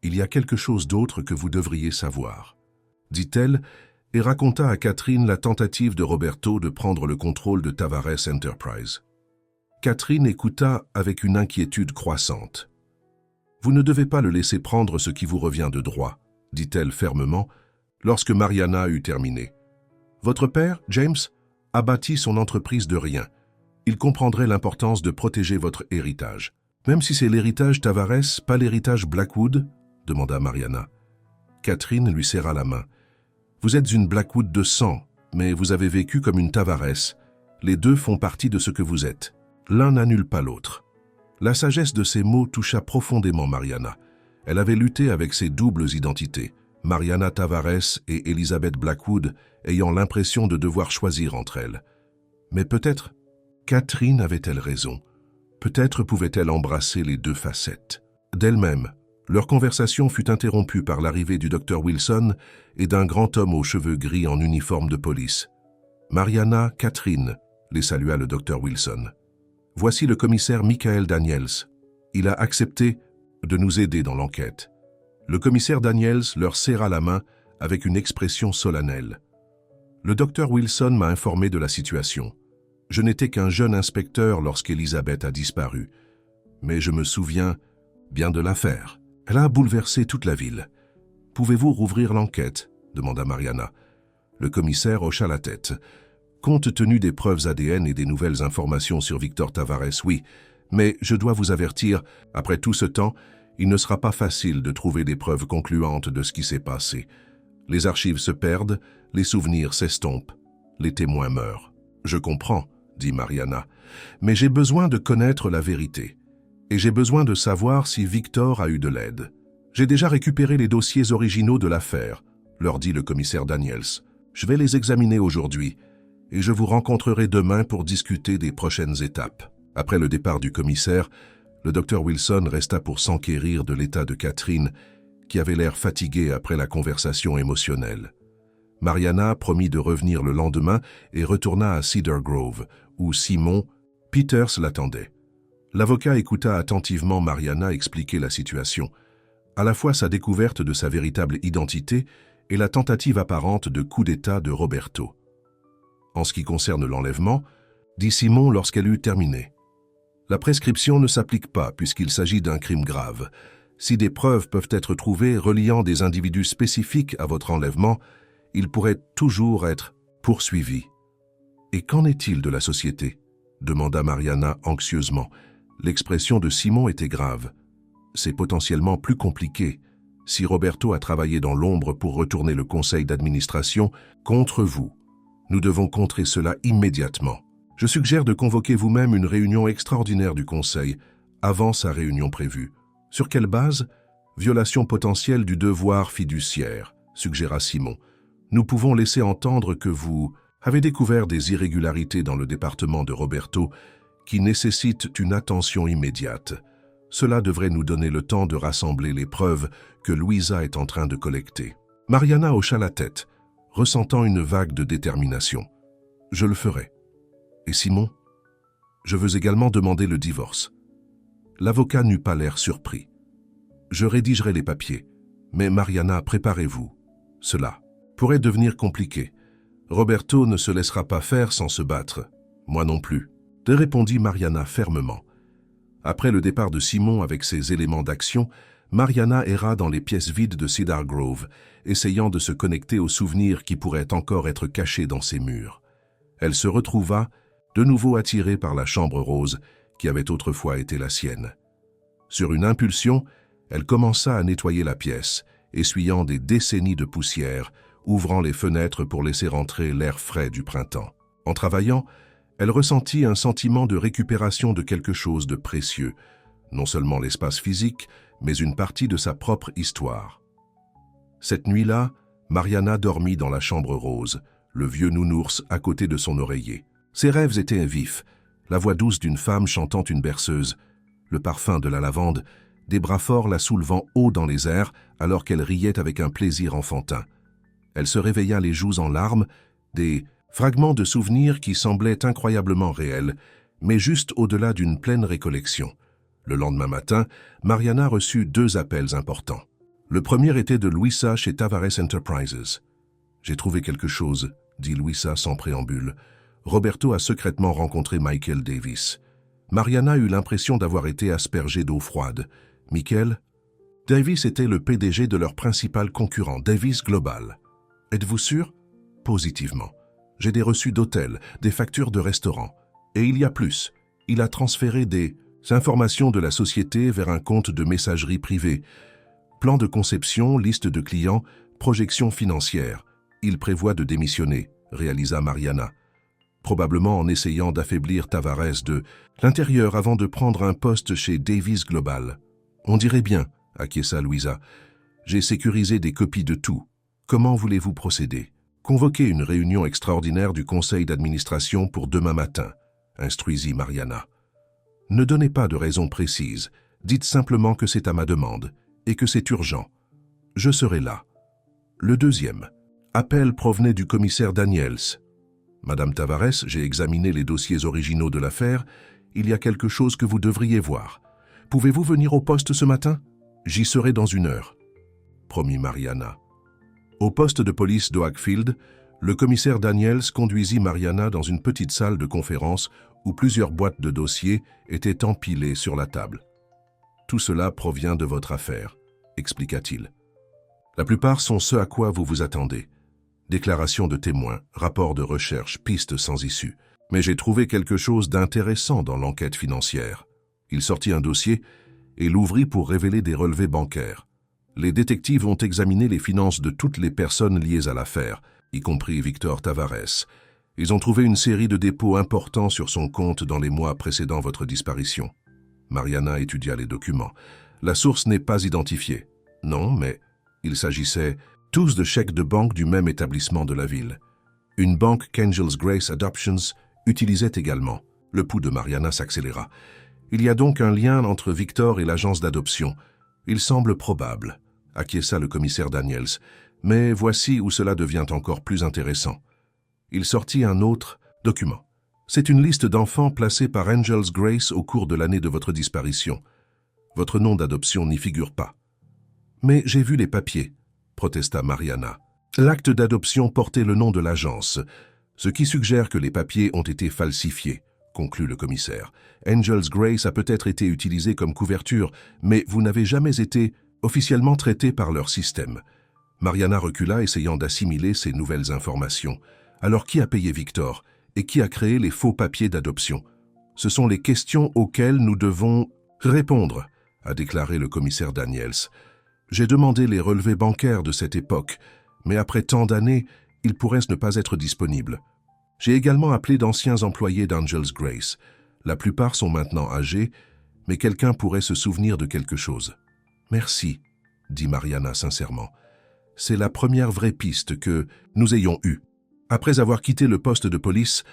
Il y a quelque chose d'autre que vous devriez savoir, dit-elle, et raconta à Catherine la tentative de Roberto de prendre le contrôle de Tavares Enterprise. Catherine écouta avec une inquiétude croissante. Vous ne devez pas le laisser prendre ce qui vous revient de droit, dit-elle fermement, lorsque Mariana eut terminé. Votre père, James, a bâti son entreprise de rien. Il comprendrait l'importance de protéger votre héritage. Même si c'est l'héritage Tavares, pas l'héritage Blackwood, demanda Mariana. Catherine lui serra la main. Vous êtes une Blackwood de sang, mais vous avez vécu comme une Tavares. Les deux font partie de ce que vous êtes. L'un n'annule pas l'autre. La sagesse de ces mots toucha profondément Mariana. Elle avait lutté avec ses doubles identités, Mariana Tavares et Elizabeth Blackwood, ayant l'impression de devoir choisir entre elles. Mais peut-être Catherine avait-elle raison. Peut-être pouvait-elle embrasser les deux facettes. D'elle-même, leur conversation fut interrompue par l'arrivée du docteur Wilson et d'un grand homme aux cheveux gris en uniforme de police. « Mariana, Catherine », les salua le docteur Wilson. « Voici le commissaire Michael Daniels. Il a accepté de nous aider dans l'enquête. » Le commissaire Daniels leur serra la main avec une expression solennelle. « Le docteur Wilson m'a informé de la situation. Je n'étais qu'un jeune inspecteur lorsqu'Elizabeth a disparu, mais je me souviens bien de l'affaire. Elle a bouleversé toute la ville. Pouvez-vous rouvrir l'enquête ?» demanda Mariana. Le commissaire hocha la tête. Compte tenu des preuves ADN et des nouvelles informations sur Victor Tavares, oui, mais je dois vous avertir, après tout ce temps, il ne sera pas facile de trouver des preuves concluantes de ce qui s'est passé. Les archives se perdent, les souvenirs s'estompent, les témoins meurent. Je comprends, dit Mariana, mais j'ai besoin de connaître la vérité. Et j'ai besoin de savoir si Victor a eu de l'aide. J'ai déjà récupéré les dossiers originaux de l'affaire, leur dit le commissaire Daniels. Je vais les examiner aujourd'hui, et je vous rencontrerai demain pour discuter des prochaines étapes. Après le départ du commissaire, le docteur Wilson resta pour s'enquérir de l'état de Catherine, qui avait l'air fatiguée après la conversation émotionnelle. Mariana promit de revenir le lendemain et retourna à Cedar Grove, où Simon Peters l'attendait. L'avocat écouta attentivement Mariana expliquer la situation, à la fois sa découverte de sa véritable identité et la tentative apparente de coup d'État de Roberto. En ce qui concerne l'enlèvement, dit Simon lorsqu'elle eut terminé, la prescription ne s'applique pas puisqu'il s'agit d'un crime grave. Si des preuves peuvent être trouvées reliant des individus spécifiques à votre enlèvement, il pourrait toujours être poursuivi. Et qu'en est-il de la société ? Demanda Mariana anxieusement. L'expression de Simon était grave. c'est potentiellement plus compliqué. Si Roberto a travaillé dans l'ombre pour retourner le conseil d'administration contre vous, nous devons contrer cela immédiatement. Je suggère de convoquer vous-même une réunion extraordinaire du conseil avant sa réunion prévue. Sur quelle base? Violation potentielle du devoir fiduciaire, suggéra Simon. Nous pouvons laisser entendre que vous avez découvert des irrégularités dans le département de Roberto qui nécessitent une attention immédiate. Cela devrait nous donner le temps de rassembler les preuves que Louisa est en train de collecter. Mariana hocha la tête, ressentant une vague de détermination. Je le ferai. Et Simon? Je veux également demander le divorce. L'avocat n'eut pas l'air surpris. Je rédigerai les papiers, mais Mariana, préparez-vous. Cela pourrait devenir compliqué. Roberto ne se laissera pas faire sans se battre. Moi non plus, répondit Mariana fermement. Après le départ de Simon avec ses éléments d'action, Mariana erra dans les pièces vides de Cedar Grove, essayant de se connecter aux souvenirs qui pourraient encore être cachés dans ses murs. Elle se retrouva, de nouveau attirée par la chambre rose qui avait autrefois été la sienne. Sur une impulsion, elle commença à nettoyer la pièce, essuyant des décennies de poussière, ouvrant les fenêtres pour laisser entrer l'air frais du printemps. En travaillant, elle ressentit un sentiment de récupération de quelque chose de précieux, non seulement l'espace physique, mais une partie de sa propre histoire. Cette nuit-là, Mariana dormit dans la chambre rose, le vieux nounours à côté de son oreiller. Ses rêves étaient vifs, la voix douce d'une femme chantant une berceuse, le parfum de la lavande, des bras forts la soulevant haut dans les airs alors qu'elle riait avec un plaisir enfantin. Elle se réveilla les joues en larmes, des fragments de souvenirs qui semblaient incroyablement réels, mais juste au-delà d'une pleine récollection. Le lendemain matin, Mariana reçut 2 appels importants. Le premier était de Louisa chez Tavares Enterprises. « J'ai trouvé quelque chose », dit Louisa sans préambule. Roberto a secrètement rencontré Michael Davis. Mariana eut l'impression d'avoir été aspergée d'eau froide. Michael? Davis était le PDG de leur principal concurrent, Davis Global. Êtes-vous sûr? Positivement. J'ai des reçus d'hôtel, des factures de restaurant. Et il y a plus. Il a transféré des informations de la société vers un compte de messagerie privée. Plan de conception, liste de clients, projection financière. Il prévoit de démissionner, réalisa Mariana. Probablement en essayant d'affaiblir Tavares de l'intérieur avant de prendre un poste chez Davis Global. On dirait bien, acquiesça Louisa. J'ai sécurisé des copies de tout. Comment voulez-vous procéder? Convoquez une réunion extraordinaire du conseil d'administration pour demain matin, instruisit Mariana. Ne donnez pas de raison précise, dites simplement que c'est à ma demande et que c'est urgent. Je serai là. Le deuxième. Appel provenait du commissaire Daniels. Madame Tavares, j'ai examiné les dossiers originaux de l'affaire. Il y a quelque chose que vous devriez voir. Pouvez-vous venir au poste ce matin? J'y serai dans 1 heure. Promit Mariana. Au poste de police d'Oakfield, le commissaire Daniels conduisit Mariana dans une petite salle de conférence où plusieurs boîtes de dossiers étaient empilées sur la table. Tout cela provient de votre affaire, expliqua-t-il. La plupart sont ce à quoi vous vous attendez. Déclarations de témoins, rapports de recherche, pistes sans issue. Mais j'ai trouvé quelque chose d'intéressant dans l'enquête financière. Il sortit un dossier et l'ouvrit pour révéler des relevés bancaires. Les détectives ont examiné les finances de toutes les personnes liées à l'affaire, y compris Victor Tavares. Ils ont trouvé une série de dépôts importants sur son compte dans les mois précédant votre disparition. Mariana étudia les documents. La source n'est pas identifiée. Non, mais il s'agissait tous de chèques de banque du même établissement de la ville. Une banque qu'Angels Grace Adoptions utilisait également. Le pouls de Mariana s'accéléra. Il y a donc un lien entre Victor et l'agence d'adoption. Il semble probable, acquiesça le commissaire Daniels. Mais voici où cela devient encore plus intéressant. Il sortit un autre document. C'est une liste d'enfants placés par Angels Grace au cours de l'année de votre disparition. Votre nom d'adoption n'y figure pas. Mais j'ai vu les papiers, protesta Mariana. L'acte d'adoption portait le nom de l'agence, ce qui suggère que les papiers ont été falsifiés, conclut le commissaire. Angels Grace a peut-être été utilisé comme couverture, mais vous n'avez jamais été officiellement traité par leur système. Mariana recula, essayant d'assimiler ces nouvelles informations. Alors qui a payé Victor et qui a créé les faux papiers d'adoption? Ce sont les questions auxquelles nous devons répondre, a déclaré le commissaire Daniels. J'ai demandé les relevés bancaires de cette époque, mais après tant d'années, ils pourraient ne pas être disponibles. J'ai également appelé d'anciens employés d'Angels Grace. La plupart sont maintenant âgés, mais quelqu'un pourrait se souvenir de quelque chose. Merci, dit Mariana sincèrement. C'est la première vraie piste que nous ayons eue. Après avoir quitté le poste de police,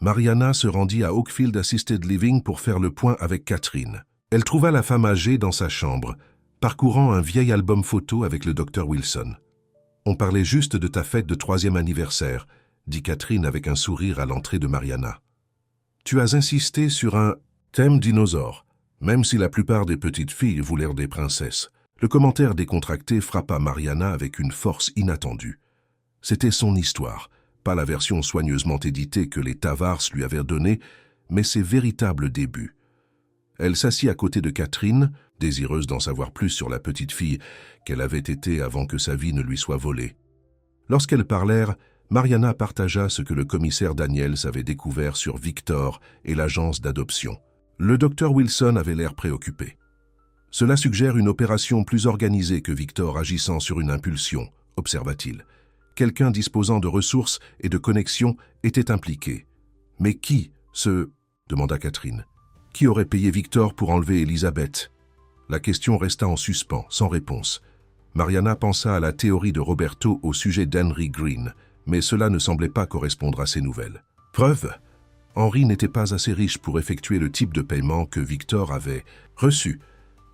Mariana se rendit à Oakfield Assisted Living pour faire le point avec Catherine. Elle trouva la femme âgée dans sa chambre, parcourant un vieil album photo avec le Dr Wilson. « On parlait juste de ta fête de 3e anniversaire », dit Catherine avec un sourire à l'entrée de Mariana. « Tu as insisté sur un thème dinosaure, même si la plupart des petites filles voulaient des princesses. » Le commentaire décontracté frappa Mariana avec une force inattendue. C'était son histoire, pas la version soigneusement éditée que les Tavars lui avaient donnée, mais ses véritables débuts. Elle s'assit à côté de Catherine, désireuse d'en savoir plus sur la petite fille qu'elle avait été avant que sa vie ne lui soit volée. Lorsqu'elles parlèrent, Mariana partagea ce que le commissaire Daniels avait découvert sur Victor et l'agence d'adoption. Le docteur Wilson avait l'air préoccupé. Cela suggère une opération plus organisée que Victor agissant sur une impulsion, observa-t-il. Quelqu'un disposant de ressources et de connexions était impliqué. Mais qui, demanda Catherine. Qui aurait payé Victor pour enlever Elisabeth? La question resta en suspens, sans réponse. Mariana pensa à la théorie de Roberto au sujet d'Henry Green, mais cela ne semblait pas correspondre à ses nouvelles. Preuve, Henry n'était pas assez riche pour effectuer le type de paiement que Victor avait reçu.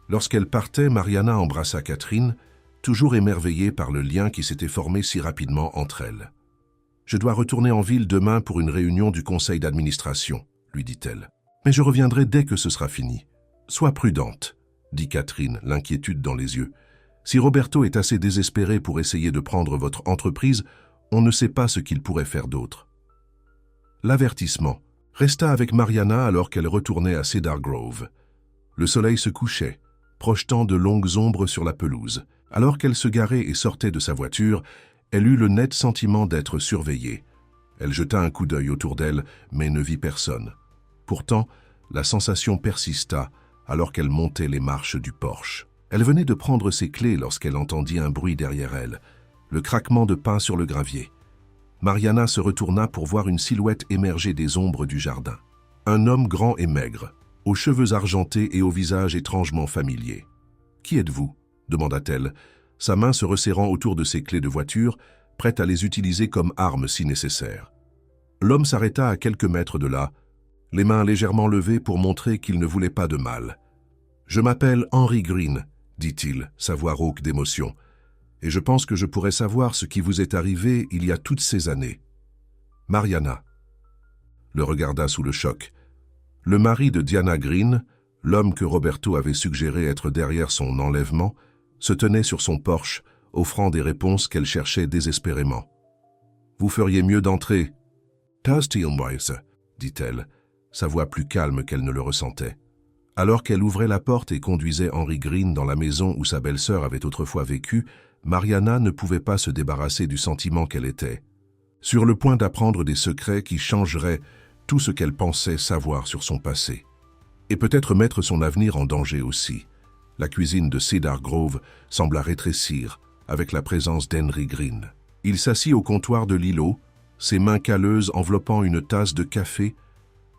Lorsqu'elle partait, Mariana embrassa Catherine, toujours émerveillée par le lien qui s'était formé si rapidement entre elles. « Je dois retourner en ville demain pour une réunion du conseil d'administration, » lui dit-elle. « Mais je reviendrai dès que ce sera fini. Sois prudente, » dit Catherine, l'inquiétude dans les yeux. « Si Roberto est assez désespéré pour essayer de prendre votre entreprise, on ne sait pas ce qu'il pourrait faire d'autre. » L'avertissement resta avec Mariana alors qu'elle retournait à Cedar Grove. Le soleil se couchait, projetant de longues ombres sur la pelouse. Alors qu'elle se garait et sortait de sa voiture, elle eut le net sentiment d'être surveillée. Elle jeta un coup d'œil autour d'elle, mais ne vit personne. Pourtant, la sensation persista alors qu'elle montait les marches du porche. Elle venait de prendre ses clés lorsqu'elle entendit un bruit derrière elle, le craquement de pas sur le gravier. Mariana se retourna pour voir une silhouette émerger des ombres du jardin. Un homme grand et maigre, aux cheveux argentés et au visage étrangement familier. « Qui êtes-vous » demanda-t-elle, sa main se resserrant autour de ses clés de voiture, prête à les utiliser comme arme si nécessaire. L'homme s'arrêta à quelques mètres de là, les mains légèrement levées pour montrer qu'il ne voulait pas de mal. « Je m'appelle Henry Green, » dit-il, sa voix rauque d'émotion, « et je pense que je pourrais savoir ce qui vous est arrivé il y a toutes ces années. » Mariana le regarda sous le choc. Le mari de Diana Green, l'homme que Roberto avait suggéré être derrière son enlèvement, se tenait sur son porche, offrant des réponses qu'elle cherchait désespérément. « Vous feriez mieux d'entrer. »« Tastilmweise » dit-elle, sa voix plus calme qu'elle ne le ressentait. Alors qu'elle ouvrait la porte et conduisait Henry Green dans la maison où sa belle-sœur avait autrefois vécu, Mariana ne pouvait pas se débarrasser du sentiment qu'elle était, sur le point d'apprendre des secrets qui changeraient tout ce qu'elle pensait savoir sur son passé. Et peut-être mettre son avenir en danger aussi. La cuisine de Cedar Grove sembla rétrécir avec la présence d'Henry Green. Il s'assit au comptoir de l'îlot, ses mains calleuses enveloppant une tasse de café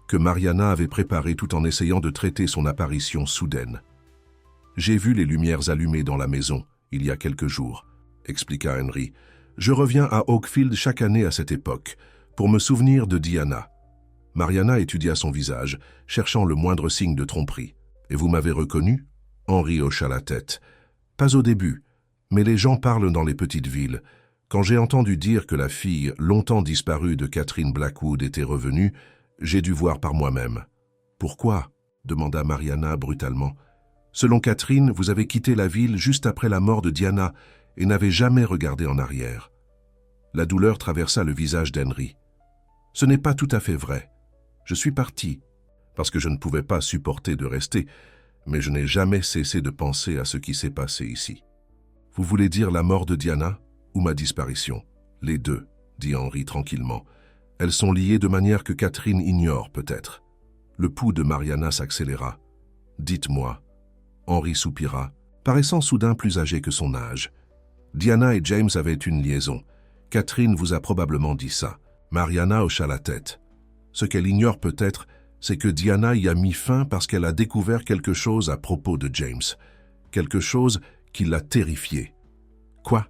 que Mariana avait préparée tout en essayant de traiter son apparition soudaine. « J'ai vu les lumières allumées dans la maison il y a quelques jours, » expliqua Henry. « Je reviens à Oakfield chaque année à cette époque pour me souvenir de Diana. » Mariana étudia son visage, cherchant le moindre signe de tromperie. « Et vous m'avez reconnu ?» Henry hocha la tête. « Pas au début, mais les gens parlent dans les petites villes. Quand j'ai entendu dire que la fille longtemps disparue de Catherine Blackwood était revenue, j'ai dû voir par moi-même. »« Pourquoi ?» demanda Mariana brutalement. « Selon Catherine, vous avez quitté la ville juste après la mort de Diana et n'avez jamais regardé en arrière. » La douleur traversa le visage d'Henry. « Ce n'est pas tout à fait vrai. Je suis parti, parce que je ne pouvais pas supporter de rester, mais je n'ai jamais cessé de penser à ce qui s'est passé ici. »« Vous voulez dire la mort de Diana ou ma disparition ?»« Les deux, » dit Henry tranquillement. « Elles sont liées de manière que Catherine ignore peut-être. » Le pouls de Mariana s'accéléra. « Dites-moi. » Henry soupira, paraissant soudain plus âgé que son âge. Diana et James avaient une liaison. Catherine vous a probablement dit ça. Mariana hocha la tête. Ce qu'elle ignore peut-être, c'est que Diana y a mis fin parce qu'elle a découvert quelque chose à propos de James. Quelque chose qui l'a terrifiée. « Quoi ?»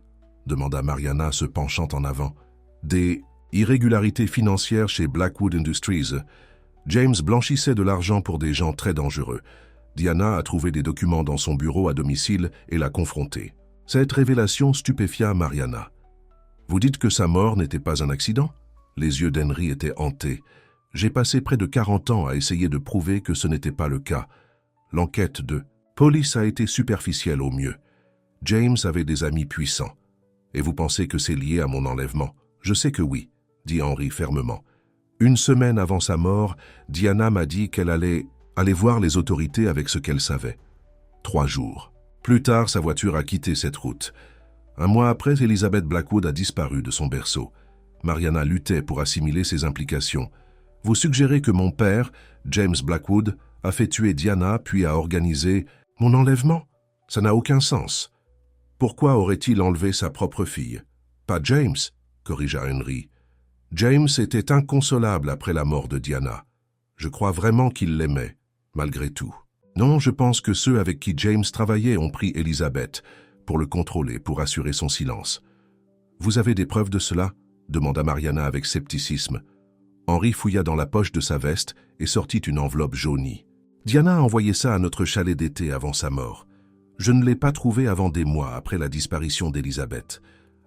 demanda Mariana se penchant en avant. « Des irrégularités financières chez Blackwood Industries. James blanchissait de l'argent pour des gens très dangereux. Diana a trouvé des documents dans son bureau à domicile et l'a confronté. Cette révélation stupéfia Mariana. « Vous dites que sa mort n'était pas un accident ?» Les yeux d'Henry étaient hantés. « J'ai passé près de 40 ans à essayer de prouver que ce n'était pas le cas. L'enquête de police a été superficielle au mieux. James avait des amis puissants. Et vous pensez que c'est lié à mon enlèvement? Je sais que oui, dit Henry fermement. Une semaine avant sa mort, Diana m'a dit qu'elle allait voir les autorités avec ce qu'elle savait. 3 jours. Plus tard, sa voiture a quitté cette route. Un mois après, Elizabeth Blackwood a disparu de son berceau. Mariana luttait pour assimiler ses implications. Vous suggérez que mon père, James Blackwood, a fait tuer Diana puis a organisé mon enlèvement? Ça n'a aucun sens. Pourquoi aurait-il enlevé sa propre fille? Pas James, corrigea Henry. James était inconsolable après la mort de Diana. Je crois vraiment qu'il l'aimait, malgré tout. Non, je pense que ceux avec qui James travaillait ont pris Elizabeth pour le contrôler, pour assurer son silence. Vous avez des preuves de cela? Demanda Mariana avec scepticisme. Henry fouilla dans la poche de sa veste et sortit une enveloppe jaunie. Diana a envoyé ça à notre chalet d'été avant sa mort. Je ne l'ai pas trouvé avant des mois après la disparition d'Elizabeth.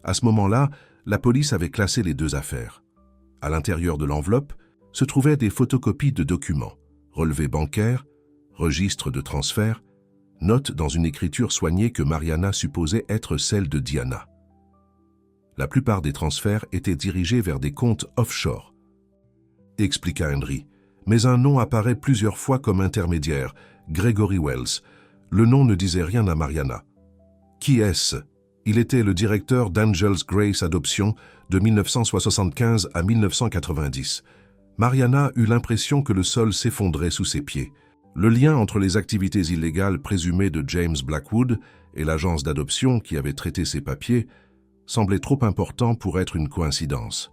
À ce moment-là, la police avait classé les 2 affaires. À l'intérieur de l'enveloppe se trouvaient des photocopies de documents, relevés bancaires, registres de transfert, notes dans une écriture soignée que Mariana supposait être celle de Diana. La plupart des transferts étaient dirigés vers des comptes offshore, expliqua Henry, mais un nom apparaît plusieurs fois comme intermédiaire, Gregory Wells. Le nom ne disait rien à Mariana. Qui est-ce? Il était le directeur d'Angels Grace Adoption de 1975 à 1990. Mariana eut l'impression que le sol s'effondrait sous ses pieds. Le lien entre les activités illégales présumées de James Blackwood et l'agence d'adoption qui avait traité ses papiers semblait trop important pour être une coïncidence.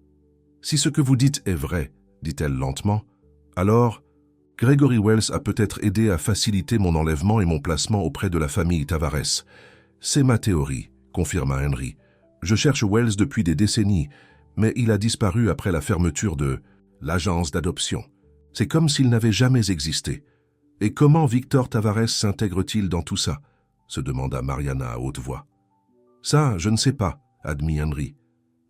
« Si ce que vous dites est vrai, dit-elle lentement, alors Gregory Wells a peut-être aidé à faciliter mon enlèvement et mon placement auprès de la famille Tavares. C'est ma théorie, confirma Henry. Je cherche Wells depuis des décennies, mais il a disparu après la fermeture de l'agence d'adoption. C'est comme s'il n'avait jamais existé. Et comment Victor Tavares s'intègre-t-il dans tout ça? Se demanda Mariana à haute voix. Ça, je ne sais pas, admit Henry.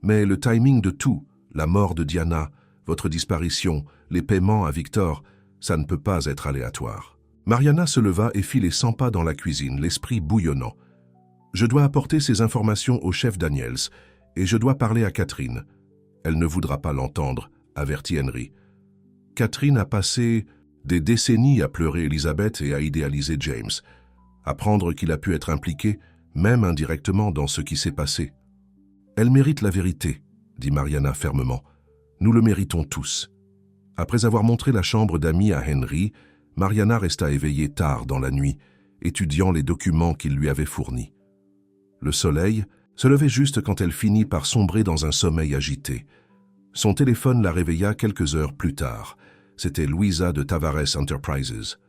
Mais le timing de tout, la mort de Diana, votre disparition, les paiements à Victor, ça ne peut pas être aléatoire. Mariana se leva et fit les 100 pas dans la cuisine, l'esprit bouillonnant. Je dois apporter ces informations au chef Daniels, et je dois parler à Catherine. Elle ne voudra pas l'entendre, avertit Henry. Catherine a passé des décennies à pleurer Elizabeth et à idéaliser James, apprendre qu'il a pu être impliqué, même indirectement, dans ce qui s'est passé. Elle mérite la vérité, dit Mariana fermement. Nous le méritons tous. Après avoir montré la chambre d'amis à Henry, Mariana resta éveillée tard dans la nuit, étudiant les documents qu'il lui avait fournis. Le soleil se levait juste quand elle finit par sombrer dans un sommeil agité. Son téléphone la réveilla quelques heures plus tard. C'était Louisa de Tavares Enterprises.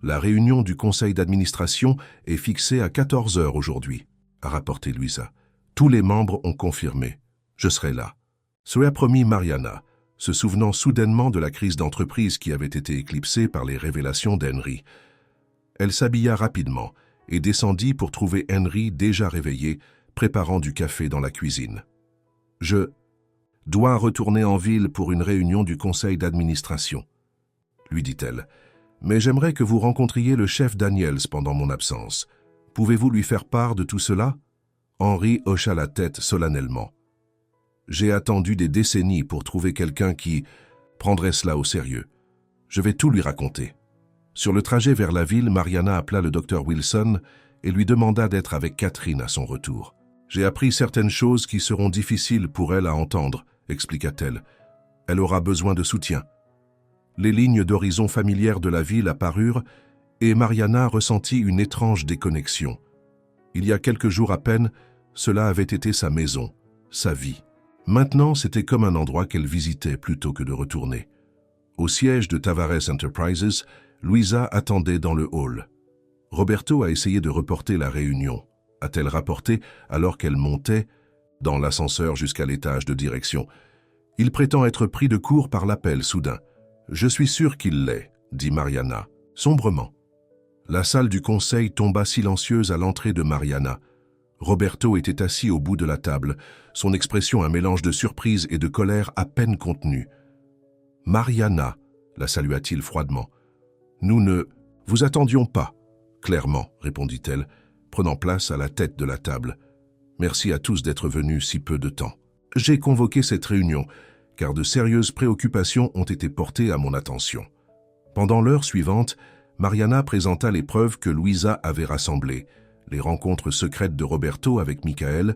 La réunion du conseil d'administration est fixée à 14 heures aujourd'hui, a rapporté Louisa. Tous les membres ont confirmé. Je serai là. Ce a promis Mariana, se souvenant soudainement de la crise d'entreprise qui avait été éclipsée par les révélations d'Henry. Elle s'habilla rapidement et descendit pour trouver Henry déjà réveillé, préparant du café dans la cuisine. « Je dois retourner en ville pour une réunion du conseil d'administration, » lui dit-elle. « Mais j'aimerais que vous rencontriez le chef Daniels pendant mon absence. Pouvez-vous lui faire part de tout cela ?» Henry hocha la tête solennellement. « J'ai attendu des décennies pour trouver quelqu'un qui prendrait cela au sérieux. Je vais tout lui raconter. » Sur le trajet vers la ville, Mariana appela le docteur Wilson et lui demanda d'être avec Catherine à son retour. « J'ai appris certaines choses qui seront difficiles pour elle à entendre, » expliqua-t-elle. « Elle aura besoin de soutien. » Les lignes d'horizon familières de la ville apparurent et Mariana ressentit une étrange déconnexion. Il y a quelques jours à peine, cela avait été sa maison, sa vie. Maintenant, c'était comme un endroit qu'elle visitait plutôt que de retourner. Au siège de Tavares Enterprises, Louisa attendait dans le hall. Roberto a essayé de reporter la réunion, a-t-elle rapporté alors qu'elle montait dans l'ascenseur jusqu'à l'étage de direction. Il prétend être pris de court par l'appel soudain. « Je suis sûr qu'il l'est », dit Mariana, sombrement. La salle du conseil tomba silencieuse à l'entrée de Mariana. Roberto était assis au bout de la table, son expression un mélange de surprise et de colère à peine contenue. « Mariana », la salua-t-il froidement. « Nous ne vous attendions pas. » Clairement, répondit-elle, prenant place à la tête de la table. Merci à tous d'être venus si peu de temps. J'ai convoqué cette réunion, car de sérieuses préoccupations ont été portées à mon attention. Pendant l'heure suivante, Mariana présenta les preuves que Louisa avait rassemblées, les rencontres secrètes de Roberto avec Michael,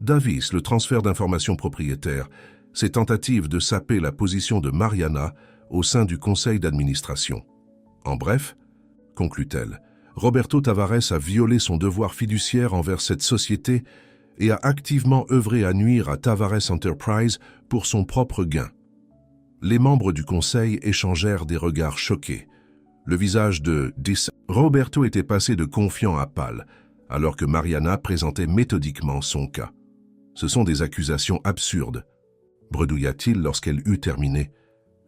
Davis, le transfert d'informations propriétaires, ses tentatives de saper la position de Mariana au sein du conseil d'administration. En bref, conclut-elle, Roberto Tavares a violé son devoir fiduciaire envers cette société et a activement œuvré à nuire à Tavares Enterprise pour son propre gain. Les membres du conseil échangèrent des regards choqués. Le visage de Roberto était passé de confiant à pâle, alors que Mariana présentait méthodiquement son cas. Ce sont des accusations absurdes, bredouilla-t-il lorsqu'elle eut terminé.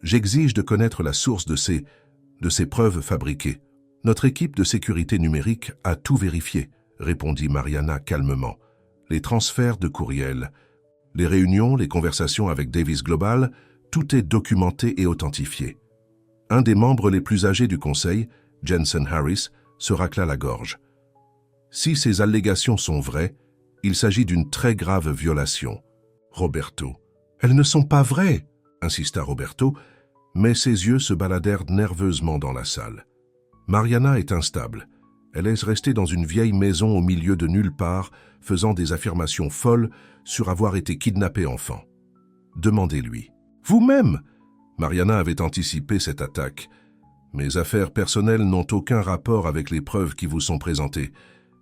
J'exige de connaître la source de ces preuves fabriquées. Notre équipe de sécurité numérique a tout vérifié, répondit Mariana calmement. Les transferts de courriels, les réunions, les conversations avec Davis Global, tout est documenté et authentifié. Un des membres les plus âgés du conseil, Jensen Harris, se racla la gorge. Si ces allégations sont vraies, il s'agit d'une très grave violation. Roberto. Elles ne sont pas vraies, insista Roberto, mais ses yeux se baladèrent nerveusement dans la salle. Mariana est instable. Elle est restée dans une vieille maison au milieu de nulle part, faisant des affirmations folles sur avoir été kidnappée enfant. Demandez-lui. Vous-même! Mariana avait anticipé cette attaque. Mes affaires personnelles n'ont aucun rapport avec les preuves qui vous sont présentées.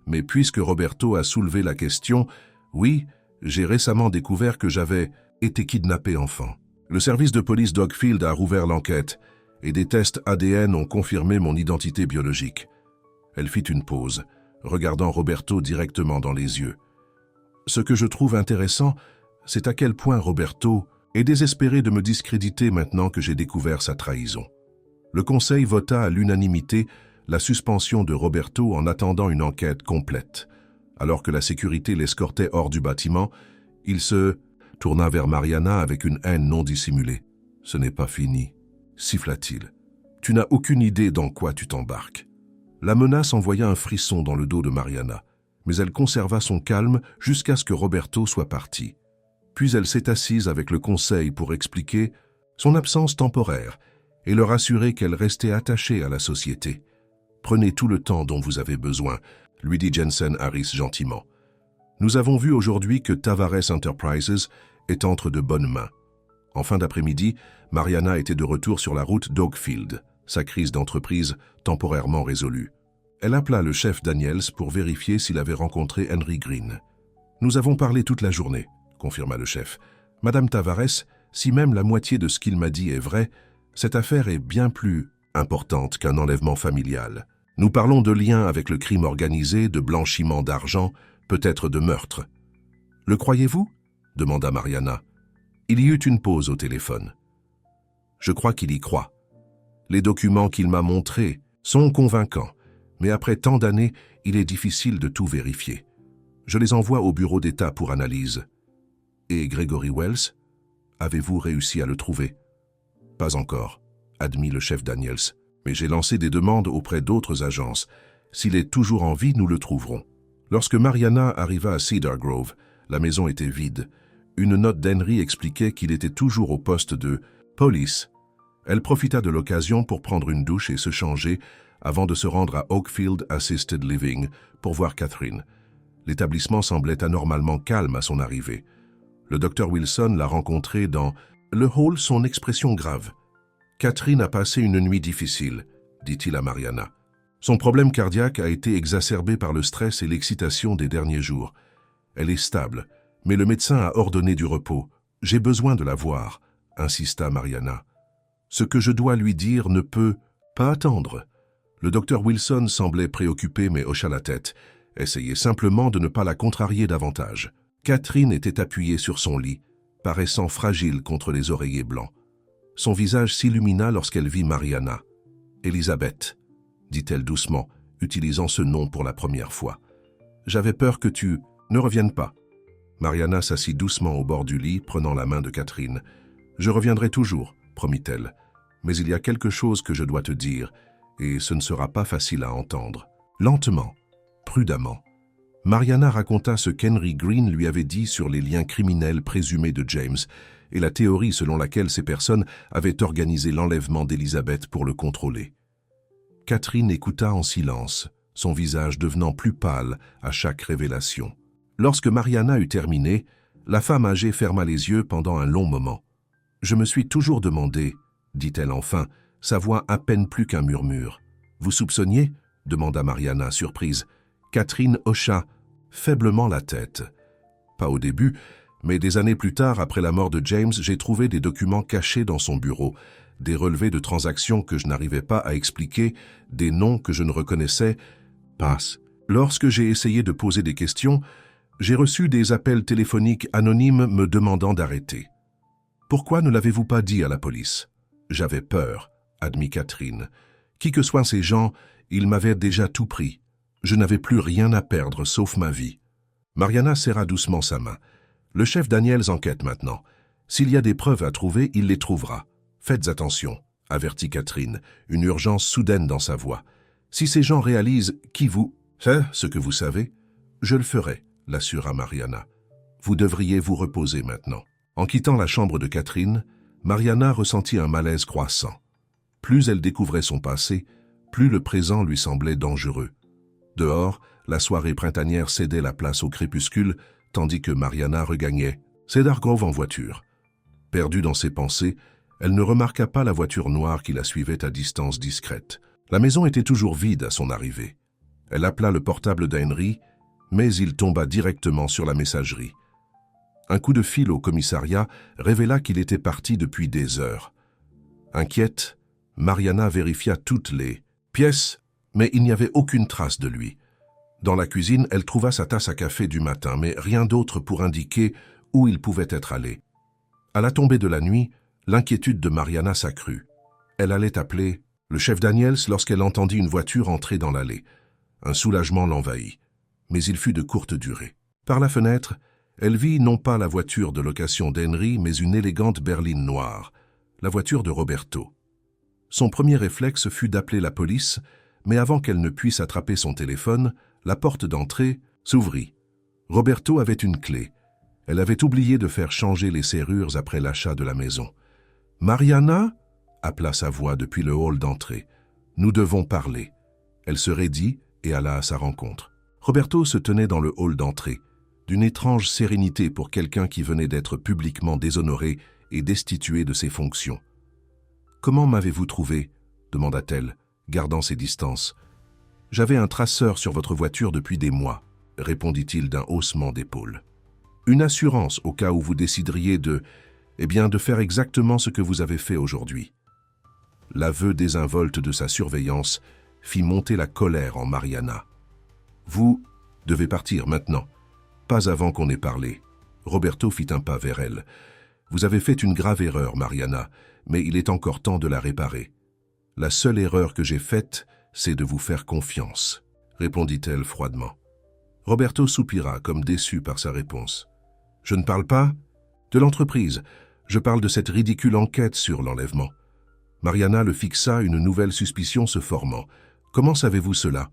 Mais puisque Roberto a soulevé la question, oui, j'ai récemment découvert que j'avais été kidnappé enfant. Le service de police d'Oakfield a rouvert l'enquête et des tests ADN ont confirmé mon identité biologique. Elle fit une pause, regardant Roberto directement dans les yeux. Ce que je trouve intéressant, c'est à quel point Roberto est désespéré de me discréditer maintenant que j'ai découvert sa trahison. Le conseil vota à l'unanimité la suspension de Roberto en attendant une enquête complète. Alors que la sécurité l'escortait hors du bâtiment, il se tourna vers Mariana avec une haine non dissimulée. « Ce n'est pas fini », siffla-t-il. « Tu n'as aucune idée dans quoi tu t'embarques. » La menace envoya un frisson dans le dos de Mariana, mais elle conserva son calme jusqu'à ce que Roberto soit parti. Puis elle s'est assise avec le conseil pour expliquer son absence temporaire et leur assurer qu'elle restait attachée à la société. « Prenez tout le temps dont vous avez besoin », lui dit Jensen Harris gentiment. « Nous avons vu aujourd'hui que Tavares Enterprises est entre de bonnes mains. » En fin d'après-midi, Mariana était de retour sur la route d'Oakfield, sa crise d'entreprise temporairement résolue. Elle appela le chef Daniels pour vérifier s'il avait rencontré Henry Green. « Nous avons parlé toute la journée », confirma le chef. « Madame Tavares, si même la moitié de ce qu'il m'a dit est vrai, cette affaire est bien plus importante qu'un enlèvement familial. Nous parlons de liens avec le crime organisé, de blanchiment d'argent, peut-être de meurtre. »« Le croyez-vous » demanda Mariana. Il y eut une pause au téléphone. « Je crois qu'il y croit. Les documents qu'il m'a montrés sont convaincants, mais après tant d'années, il est difficile de tout vérifier. Je les envoie au bureau d'État pour analyse. Et Gregory Wells, avez-vous réussi à le trouver ? Pas encore, admit le chef Daniels, mais j'ai lancé des demandes auprès d'autres agences. S'il est toujours en vie, nous le trouverons. Lorsque Mariana arriva à Cedar Grove, la maison était vide. Une note d'Henry expliquait qu'il était toujours au poste de police. Elle profita de l'occasion pour prendre une douche et se changer avant de se rendre à Oakfield Assisted Living pour voir Catherine. L'établissement semblait anormalement calme à son arrivée. Le docteur Wilson l'a rencontrée dans le hall, son expression grave. « Catherine a passé une nuit difficile, dit-il à Mariana. Son problème cardiaque a été exacerbé par le stress et l'excitation des derniers jours. Elle est stable, mais le médecin a ordonné du repos. J'ai besoin de la voir, insista Mariana. Ce que je dois lui dire ne peut pas attendre. Le docteur Wilson semblait préoccupé mais hocha la tête. Essayez simplement de ne pas la contrarier davantage. Catherine était appuyée sur son lit, paraissant fragile contre les oreillers blancs. Son visage s'illumina lorsqu'elle vit Mariana. « Elisabeth », dit-elle doucement, utilisant ce nom pour la première fois. « J'avais peur que tu ne reviennes pas. » Mariana s'assit doucement au bord du lit, prenant la main de Catherine. « Je reviendrai toujours, » promit-elle. « Mais il y a quelque chose que je dois te dire, et ce ne sera pas facile à entendre. » Lentement, prudemment, Mariana raconta ce qu'Henry Green lui avait dit sur les liens criminels présumés de James et la théorie selon laquelle ces personnes avaient organisé l'enlèvement d'Elisabeth pour le contrôler. Catherine écouta en silence, son visage devenant plus pâle à chaque révélation. Lorsque Mariana eut terminé, la femme âgée ferma les yeux pendant un long moment. « Je me suis toujours demandé, » dit-elle enfin, sa voix à peine plus qu'un murmure. « Vous soupçonniez » demanda Mariana, surprise. Catherine hocha faiblement la tête. « Pas au début, mais des années plus tard, après la mort de James, j'ai trouvé des documents cachés dans son bureau, des relevés de transactions que je n'arrivais pas à expliquer, des noms que je ne reconnaissais. Passe. Lorsque j'ai essayé de poser des questions, j'ai reçu des appels téléphoniques anonymes me demandant d'arrêter. Pourquoi ne l'avez-vous pas dit à la police ? J'avais peur, admit Catherine. Qui que soient ces gens, ils m'avaient déjà tout pris. Je n'avais plus rien à perdre sauf ma vie. Mariana serra doucement sa main. Le chef Daniels enquête maintenant. S'il y a des preuves à trouver, il les trouvera. Faites attention, avertit Catherine, une urgence soudaine dans sa voix. Si ces gens réalisent qui vous... C'est ce que vous savez, je le ferai, l'assura Mariana. Vous devriez vous reposer maintenant. En quittant la chambre de Catherine, Mariana ressentit un malaise croissant. Plus elle découvrait son passé, plus le présent lui semblait dangereux. Dehors, la soirée printanière cédait la place au crépuscule, tandis que Mariana regagnait Cedar Grove en voiture. Perdue dans ses pensées, elle ne remarqua pas la voiture noire qui la suivait à distance discrète. La maison était toujours vide à son arrivée. Elle appela le portable d'Henry, mais il tomba directement sur la messagerie. Un coup de fil au commissariat révéla qu'il était parti depuis des heures. Inquiète, Mariana vérifia toutes les pièces, mais il n'y avait aucune trace de lui. Dans la cuisine, elle trouva sa tasse à café du matin, mais rien d'autre pour indiquer où il pouvait être allé. À la tombée de la nuit, l'inquiétude de Mariana s'accrut. Elle allait appeler le chef Daniels lorsqu'elle entendit une voiture entrer dans l'allée. Un soulagement l'envahit, mais il fut de courte durée. Par la fenêtre, elle vit non pas la voiture de location d'Henry, mais une élégante berline noire, la voiture de Roberto. Son premier réflexe fut d'appeler la police, mais avant qu'elle ne puisse attraper son téléphone, la porte d'entrée s'ouvrit. Roberto avait une clé. Elle avait oublié de faire changer les serrures après l'achat de la maison. « Mariana » appela sa voix depuis le hall d'entrée. « Nous devons parler. » Elle se raidit et alla à sa rencontre. Roberto se tenait dans le hall d'entrée, d'une étrange sérénité pour quelqu'un qui venait d'être publiquement déshonoré et destitué de ses fonctions. « Comment m'avez-vous trouvé » demanda-t-elle, gardant ses distances. « J'avais un traceur sur votre voiture depuis des mois, » répondit-il d'un haussement d'épaules. « Une assurance au cas où vous décideriez de faire exactement ce que vous avez fait aujourd'hui. » L'aveu désinvolte de sa surveillance fit monter la colère en Mariana. « Vous devez partir maintenant, pas avant qu'on ait parlé. » Roberto fit un pas vers elle. « Vous avez fait une grave erreur, Mariana, mais il est encore temps de la réparer. La seule erreur que j'ai faite, c'est de vous faire confiance, » répondit-elle froidement. Roberto soupira comme déçu par sa réponse. « Je ne parle pas de l'entreprise, je parle de cette ridicule enquête sur l'enlèvement. » Mariana le fixa, une nouvelle suspicion se formant. « Comment savez-vous cela ?»«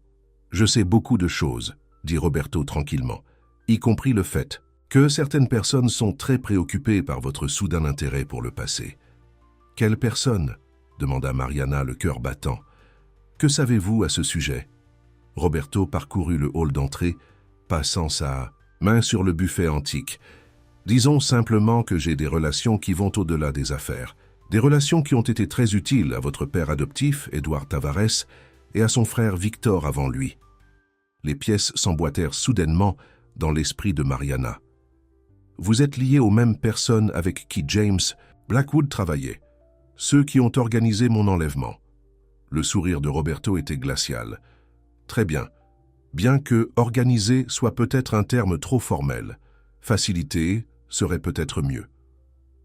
Je sais beaucoup de choses, » dit Roberto tranquillement, « y compris le fait que certaines personnes sont très préoccupées par votre soudain intérêt pour le passé. »« Quelle personne ?» demanda Mariana, le cœur battant. « Que savez-vous à ce sujet ?» Roberto parcourut le hall d'entrée, passant sa main sur le buffet antique. « Disons simplement que j'ai des relations qui vont au-delà des affaires. Des relations qui ont été très utiles à votre père adoptif, Edouard Tavares, et à son frère Victor avant lui. Les pièces s'emboîtèrent soudainement dans l'esprit de Mariana. Vous êtes lié aux mêmes personnes avec qui James Blackwood travaillait, ceux qui ont organisé mon enlèvement. Le sourire de Roberto était glacial. Très bien. Bien que « organiser » soit peut-être un terme trop formel, « faciliter » serait peut-être mieux.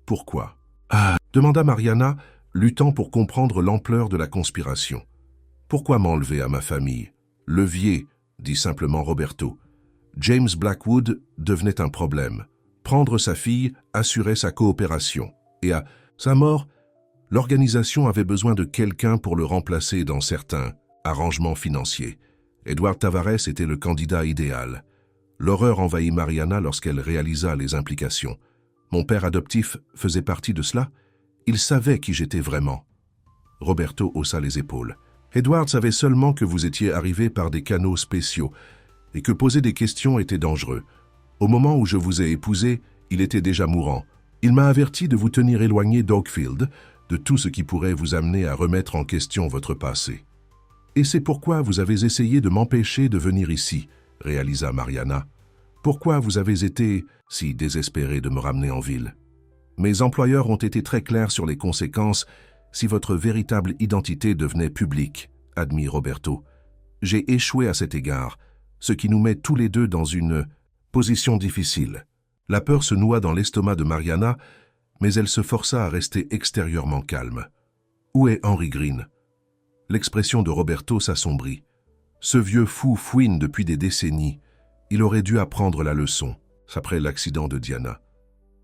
Pourquoi? Demanda Mariana, luttant pour comprendre l'ampleur de la conspiration. Pourquoi m'enlever à ma famille? Levier, dit simplement Roberto. James Blackwood devenait un problème. Prendre sa fille assurait sa coopération. Et à sa mort, l'organisation avait besoin de quelqu'un pour le remplacer dans certains arrangements financiers. Edward Tavares était le candidat idéal. L'horreur envahit Mariana lorsqu'elle réalisa les implications. Mon père adoptif faisait partie de cela? Il savait qui j'étais vraiment. Roberto haussa les épaules. Edward savait seulement que vous étiez arrivé par des canaux spéciaux et que poser des questions était dangereux. Au moment où je vous ai épousé, il était déjà mourant. Il m'a averti de vous tenir éloigné d'Oakfield, de tout ce qui pourrait vous amener à remettre en question votre passé. Et c'est pourquoi vous avez essayé de m'empêcher de venir ici, réalisa Mariana. Pourquoi vous avez été si désespéré de me ramener en ville? Mes employeurs ont été très clairs sur les conséquences si votre véritable identité devenait publique, admit Roberto. J'ai échoué à cet égard, ce qui nous met tous les deux dans une position difficile. La peur se noua dans l'estomac de Mariana, mais elle se força à rester extérieurement calme. Où est Henry Green? L'expression de Roberto s'assombrit. Ce vieux fou fouine depuis des décennies. Il aurait dû apprendre la leçon, après l'accident de Diana.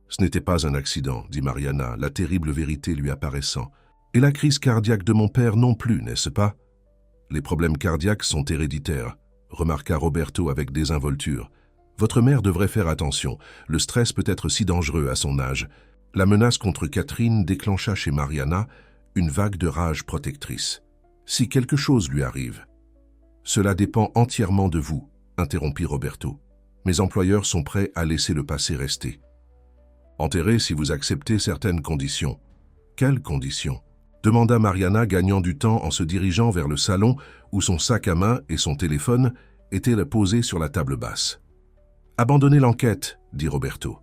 Ce n'était pas un accident, dit Mariana, la terrible vérité lui apparaissant. Et la crise cardiaque de mon père non plus, n'est-ce pas? Les problèmes cardiaques sont héréditaires, remarqua Roberto avec désinvolture. Votre mère devrait faire attention. Le stress peut être si dangereux à son âge. La menace contre Catherine déclencha chez Mariana une vague de rage protectrice. Si quelque chose lui arrive. Cela dépend entièrement de vous, interrompit Roberto. Mes employeurs sont prêts à laisser le passé rester. Enterré si vous acceptez certaines conditions. Quelles conditions? Demanda Mariana, gagnant du temps en se dirigeant vers le salon où son sac à main et son téléphone étaient posés sur la table basse. Abandonnez l'enquête, dit Roberto.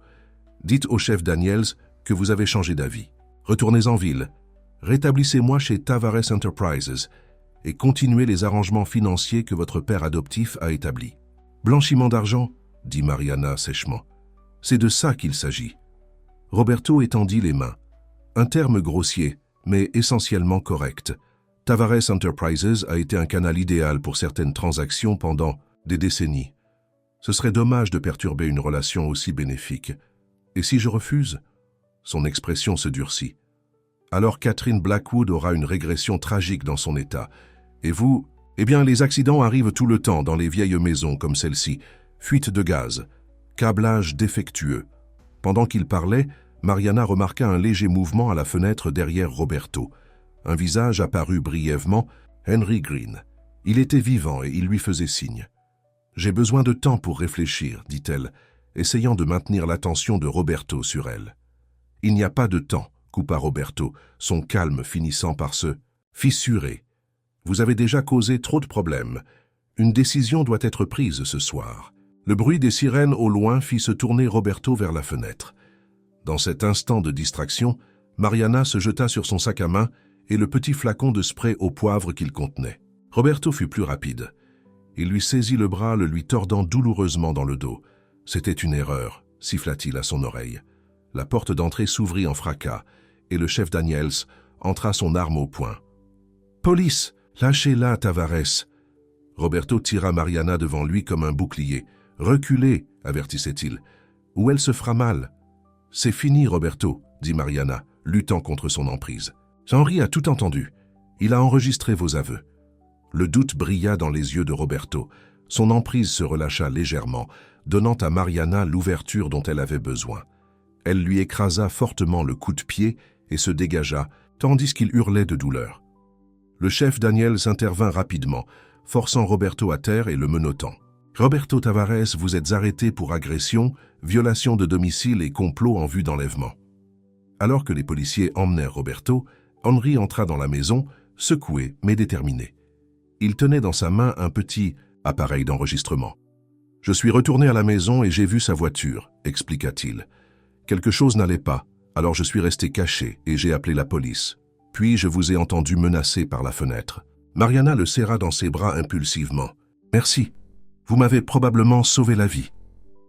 Dites au chef Daniels que vous avez changé d'avis. Retournez en ville. Rétablissez-moi chez Tavares Enterprises et continuez les arrangements financiers que votre père adoptif a établis. Blanchiment d'argent, dit Mariana sèchement. C'est de ça qu'il s'agit. Roberto étendit les mains. Un terme grossier, mais essentiellement correct. Tavares Enterprises a été un canal idéal pour certaines transactions pendant des décennies. Ce serait dommage de perturber une relation aussi bénéfique. Et si je refuse? Son expression se durcit. Alors Catherine Blackwood aura une régression tragique dans son état. Et vous? Eh bien, les accidents arrivent tout le temps dans les vieilles maisons comme celle-ci. Fuite de gaz, câblage défectueux. Pendant qu'il parlait, Mariana remarqua un léger mouvement à la fenêtre derrière Roberto. Un visage apparut brièvement, Henry Green. Il était vivant et il lui faisait signe. « J'ai besoin de temps pour réfléchir, dit-elle, essayant de maintenir l'attention de Roberto sur elle. « Il n'y a pas de temps, coupa Roberto, son calme finissant par se fissurer. Vous avez déjà causé trop de problèmes. Une décision doit être prise ce soir. » Le bruit des sirènes au loin fit se tourner Roberto vers la fenêtre. Dans cet instant de distraction, Mariana se jeta sur son sac à main et le petit flacon de spray au poivre qu'il contenait. Roberto fut plus rapide. Il lui saisit le bras, le lui tordant douloureusement dans le dos. C'était une erreur, siffla-t-il à son oreille. La porte d'entrée s'ouvrit en fracas et le chef Daniels entra son arme au poing. « Police! Lâchez-la, Tavares !» Roberto tira Mariana devant lui comme un bouclier. « Reculez !» avertissait-il. « Ou elle se fera mal. »« C'est fini, Roberto !» dit Mariana, luttant contre son emprise. « Henry a tout entendu. Il a enregistré vos aveux. » Le doute brilla dans les yeux de Roberto. Son emprise se relâcha légèrement, donnant à Mariana l'ouverture dont elle avait besoin. Elle lui écrasa fortement le coup de pied et se dégagea, tandis qu'il hurlait de douleur. Le chef Daniels intervint rapidement, forçant Roberto à terre et le menottant. « Roberto Tavares, vous êtes arrêté pour agression, violation de domicile et complot en vue d'enlèvement. » Alors que les policiers emmenèrent Roberto, Henry entra dans la maison, secoué mais déterminé. Il tenait dans sa main un petit appareil d'enregistrement. « Je suis retourné à la maison et j'ai vu sa voiture », expliqua-t-il. « Quelque chose n'allait pas, alors je suis resté caché et j'ai appelé la police. Puis je vous ai entendu menacer par la fenêtre. » Mariana le serra dans ses bras impulsivement. « Merci. Vous m'avez probablement sauvé la vie. »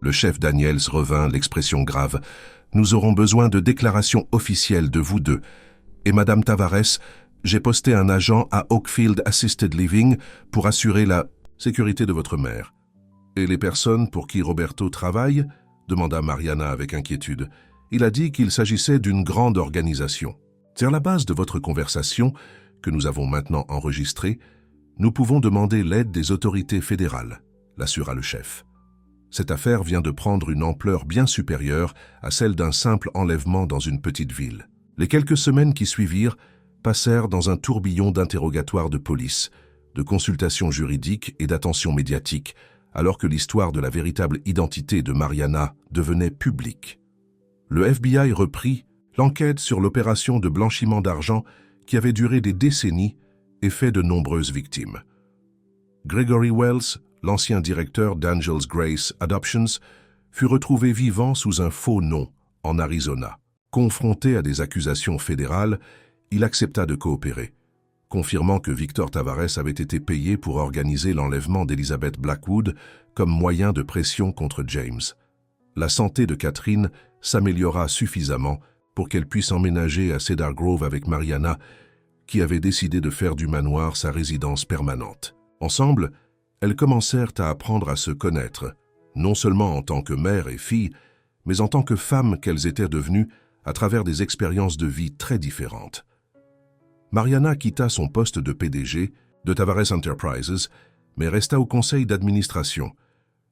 Le chef Daniels revint, l'expression grave. « Nous aurons besoin de déclarations officielles de vous deux. Et Madame Tavares, j'ai posté un agent à Oakfield Assisted Living pour assurer la sécurité de votre mère. » « Et les personnes pour qui Roberto travaille ?» demanda Mariana avec inquiétude. Il a dit qu'il s'agissait d'une grande organisation. « Sur la base de votre conversation, que nous avons maintenant enregistrée, nous pouvons demander l'aide des autorités fédérales, l'assura le chef. Cette affaire vient de prendre une ampleur bien supérieure à celle d'un simple enlèvement dans une petite ville. Les quelques semaines qui suivirent passèrent dans un tourbillon d'interrogatoires de police, de consultations juridiques et d'attention médiatique, alors que l'histoire de la véritable identité de Mariana devenait publique. Le FBI reprit l'enquête sur l'opération de blanchiment d'argent qui avait duré des décennies et fait de nombreuses victimes. Gregory Wells, l'ancien directeur d'Angels Grace Adoptions, fut retrouvé vivant sous un faux nom en Arizona. Confronté à des accusations fédérales, il accepta de coopérer, confirmant que Victor Tavares avait été payé pour organiser l'enlèvement d'Elizabeth Blackwood comme moyen de pression contre James. La santé de Catherine s'améliora suffisamment pour qu'elle puisse emménager à Cedar Grove avec Mariana, qui avait décidé de faire du manoir sa résidence permanente. Ensemble, elles commencèrent à apprendre à se connaître, non seulement en tant que mère et fille, mais en tant que femmes qu'elles étaient devenues à travers des expériences de vie très différentes. Mariana quitta son poste de PDG de Tavares Enterprises, mais resta au conseil d'administration,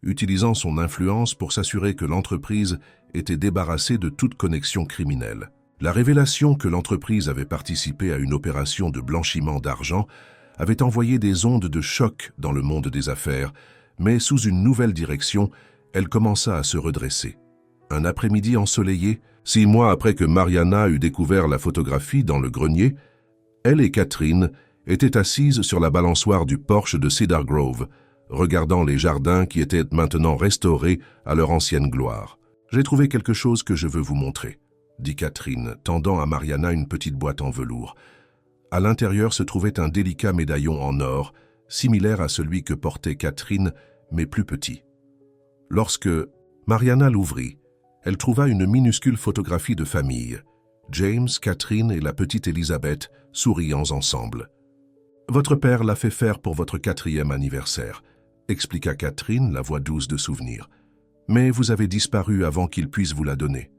utilisant son influence pour s'assurer que l'entreprise était débarrassée de toute connexion criminelle. La révélation que l'entreprise avait participé à une opération de blanchiment d'argent avait envoyé des ondes de choc dans le monde des affaires, mais sous une nouvelle direction, elle commença à se redresser. Un après-midi ensoleillé, 6 mois après que Mariana eut découvert la photographie dans le grenier, elle et Catherine étaient assises sur la balançoire du porche de Cedar Grove, regardant les jardins qui étaient maintenant restaurés à leur ancienne gloire. « J'ai trouvé quelque chose que je veux vous montrer », dit Catherine, tendant à Mariana une petite boîte en velours. À l'intérieur se trouvait un délicat médaillon en or, similaire à celui que portait Catherine, mais plus petit. Lorsque Mariana l'ouvrit, elle trouva une minuscule photographie de famille. James, Catherine et la petite Elizabeth souriant ensemble. « Votre père l'a fait faire pour votre 4e anniversaire », expliqua Catherine, la voix douce de souvenir. « Mais vous avez disparu avant qu'il puisse vous la donner. »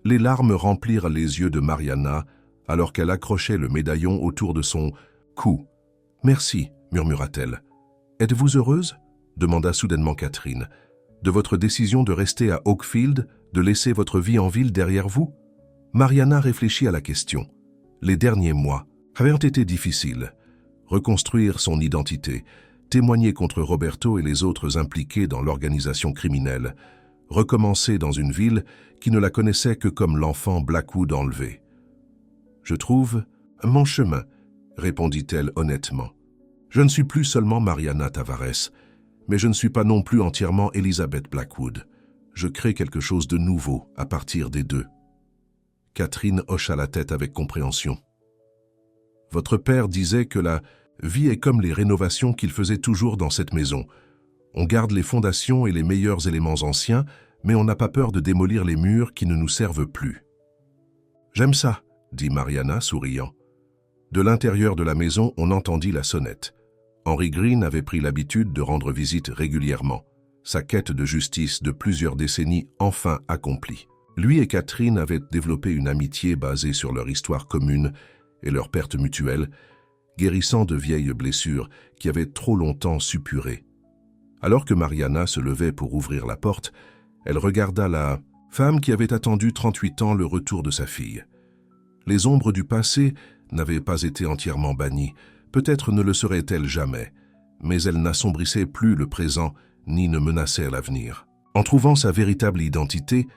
Les larmes remplirent les yeux de Mariana alors qu'elle accrochait le médaillon autour de son cou. « Merci, murmura-t-elle. « Êtes-vous heureuse ?» demanda soudainement Catherine. « De votre décision de rester à Oakfield, de laisser votre vie en ville derrière vous ?» Mariana réfléchit à la question. Les derniers mois avaient été difficiles. Reconstruire son identité, témoigner contre Roberto et les autres impliqués dans l'organisation criminelle, recommencer dans une ville qui ne la connaissait que comme l'enfant Blackwood enlevé. « Je trouve mon chemin », répondit-elle honnêtement. « Je ne suis plus seulement Mariana Tavares, mais je ne suis pas non plus entièrement Elizabeth Blackwood. Je crée quelque chose de nouveau à partir des deux. » Catherine hocha la tête avec compréhension. « Votre père disait que la vie est comme les rénovations qu'il faisait toujours dans cette maison. On garde les fondations et les meilleurs éléments anciens, mais on n'a pas peur de démolir les murs qui ne nous servent plus. »« J'aime ça, » dit Mariana, souriant. De l'intérieur de la maison, on entendit la sonnette. Henry Green avait pris l'habitude de rendre visite régulièrement, sa quête de justice de plusieurs décennies enfin accomplie. Lui et Catherine avaient développé une amitié basée sur leur histoire commune et leur perte mutuelle, guérissant de vieilles blessures qui avaient trop longtemps suppuré. Alors que Mariana se levait pour ouvrir la porte, elle regarda la femme qui avait attendu 38 ans le retour de sa fille. Les ombres du passé n'avaient pas été entièrement bannies, peut-être ne le seraient-elles jamais, mais elles n'assombrissaient plus le présent ni ne menaçaient l'avenir. En trouvant sa véritable identité,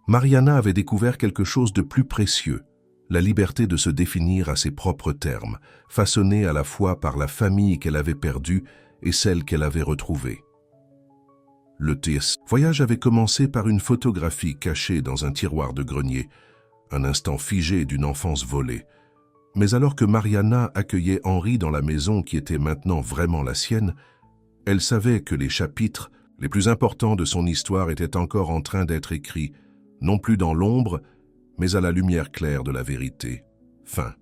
Mariana avait découvert quelque chose de plus précieux, la liberté de se définir à ses propres termes, façonnée à la fois par la famille qu'elle avait perdue et celle qu'elle avait retrouvée. Le voyage avait commencé par une photographie cachée dans un tiroir de grenier, un instant figé d'une enfance volée. Mais alors que Mariana accueillait Henri dans la maison qui était maintenant vraiment la sienne, elle savait que les chapitres les plus importants de son histoire étaient encore en train d'être écrits, non plus dans l'ombre, mais à la lumière claire de la vérité. Fin.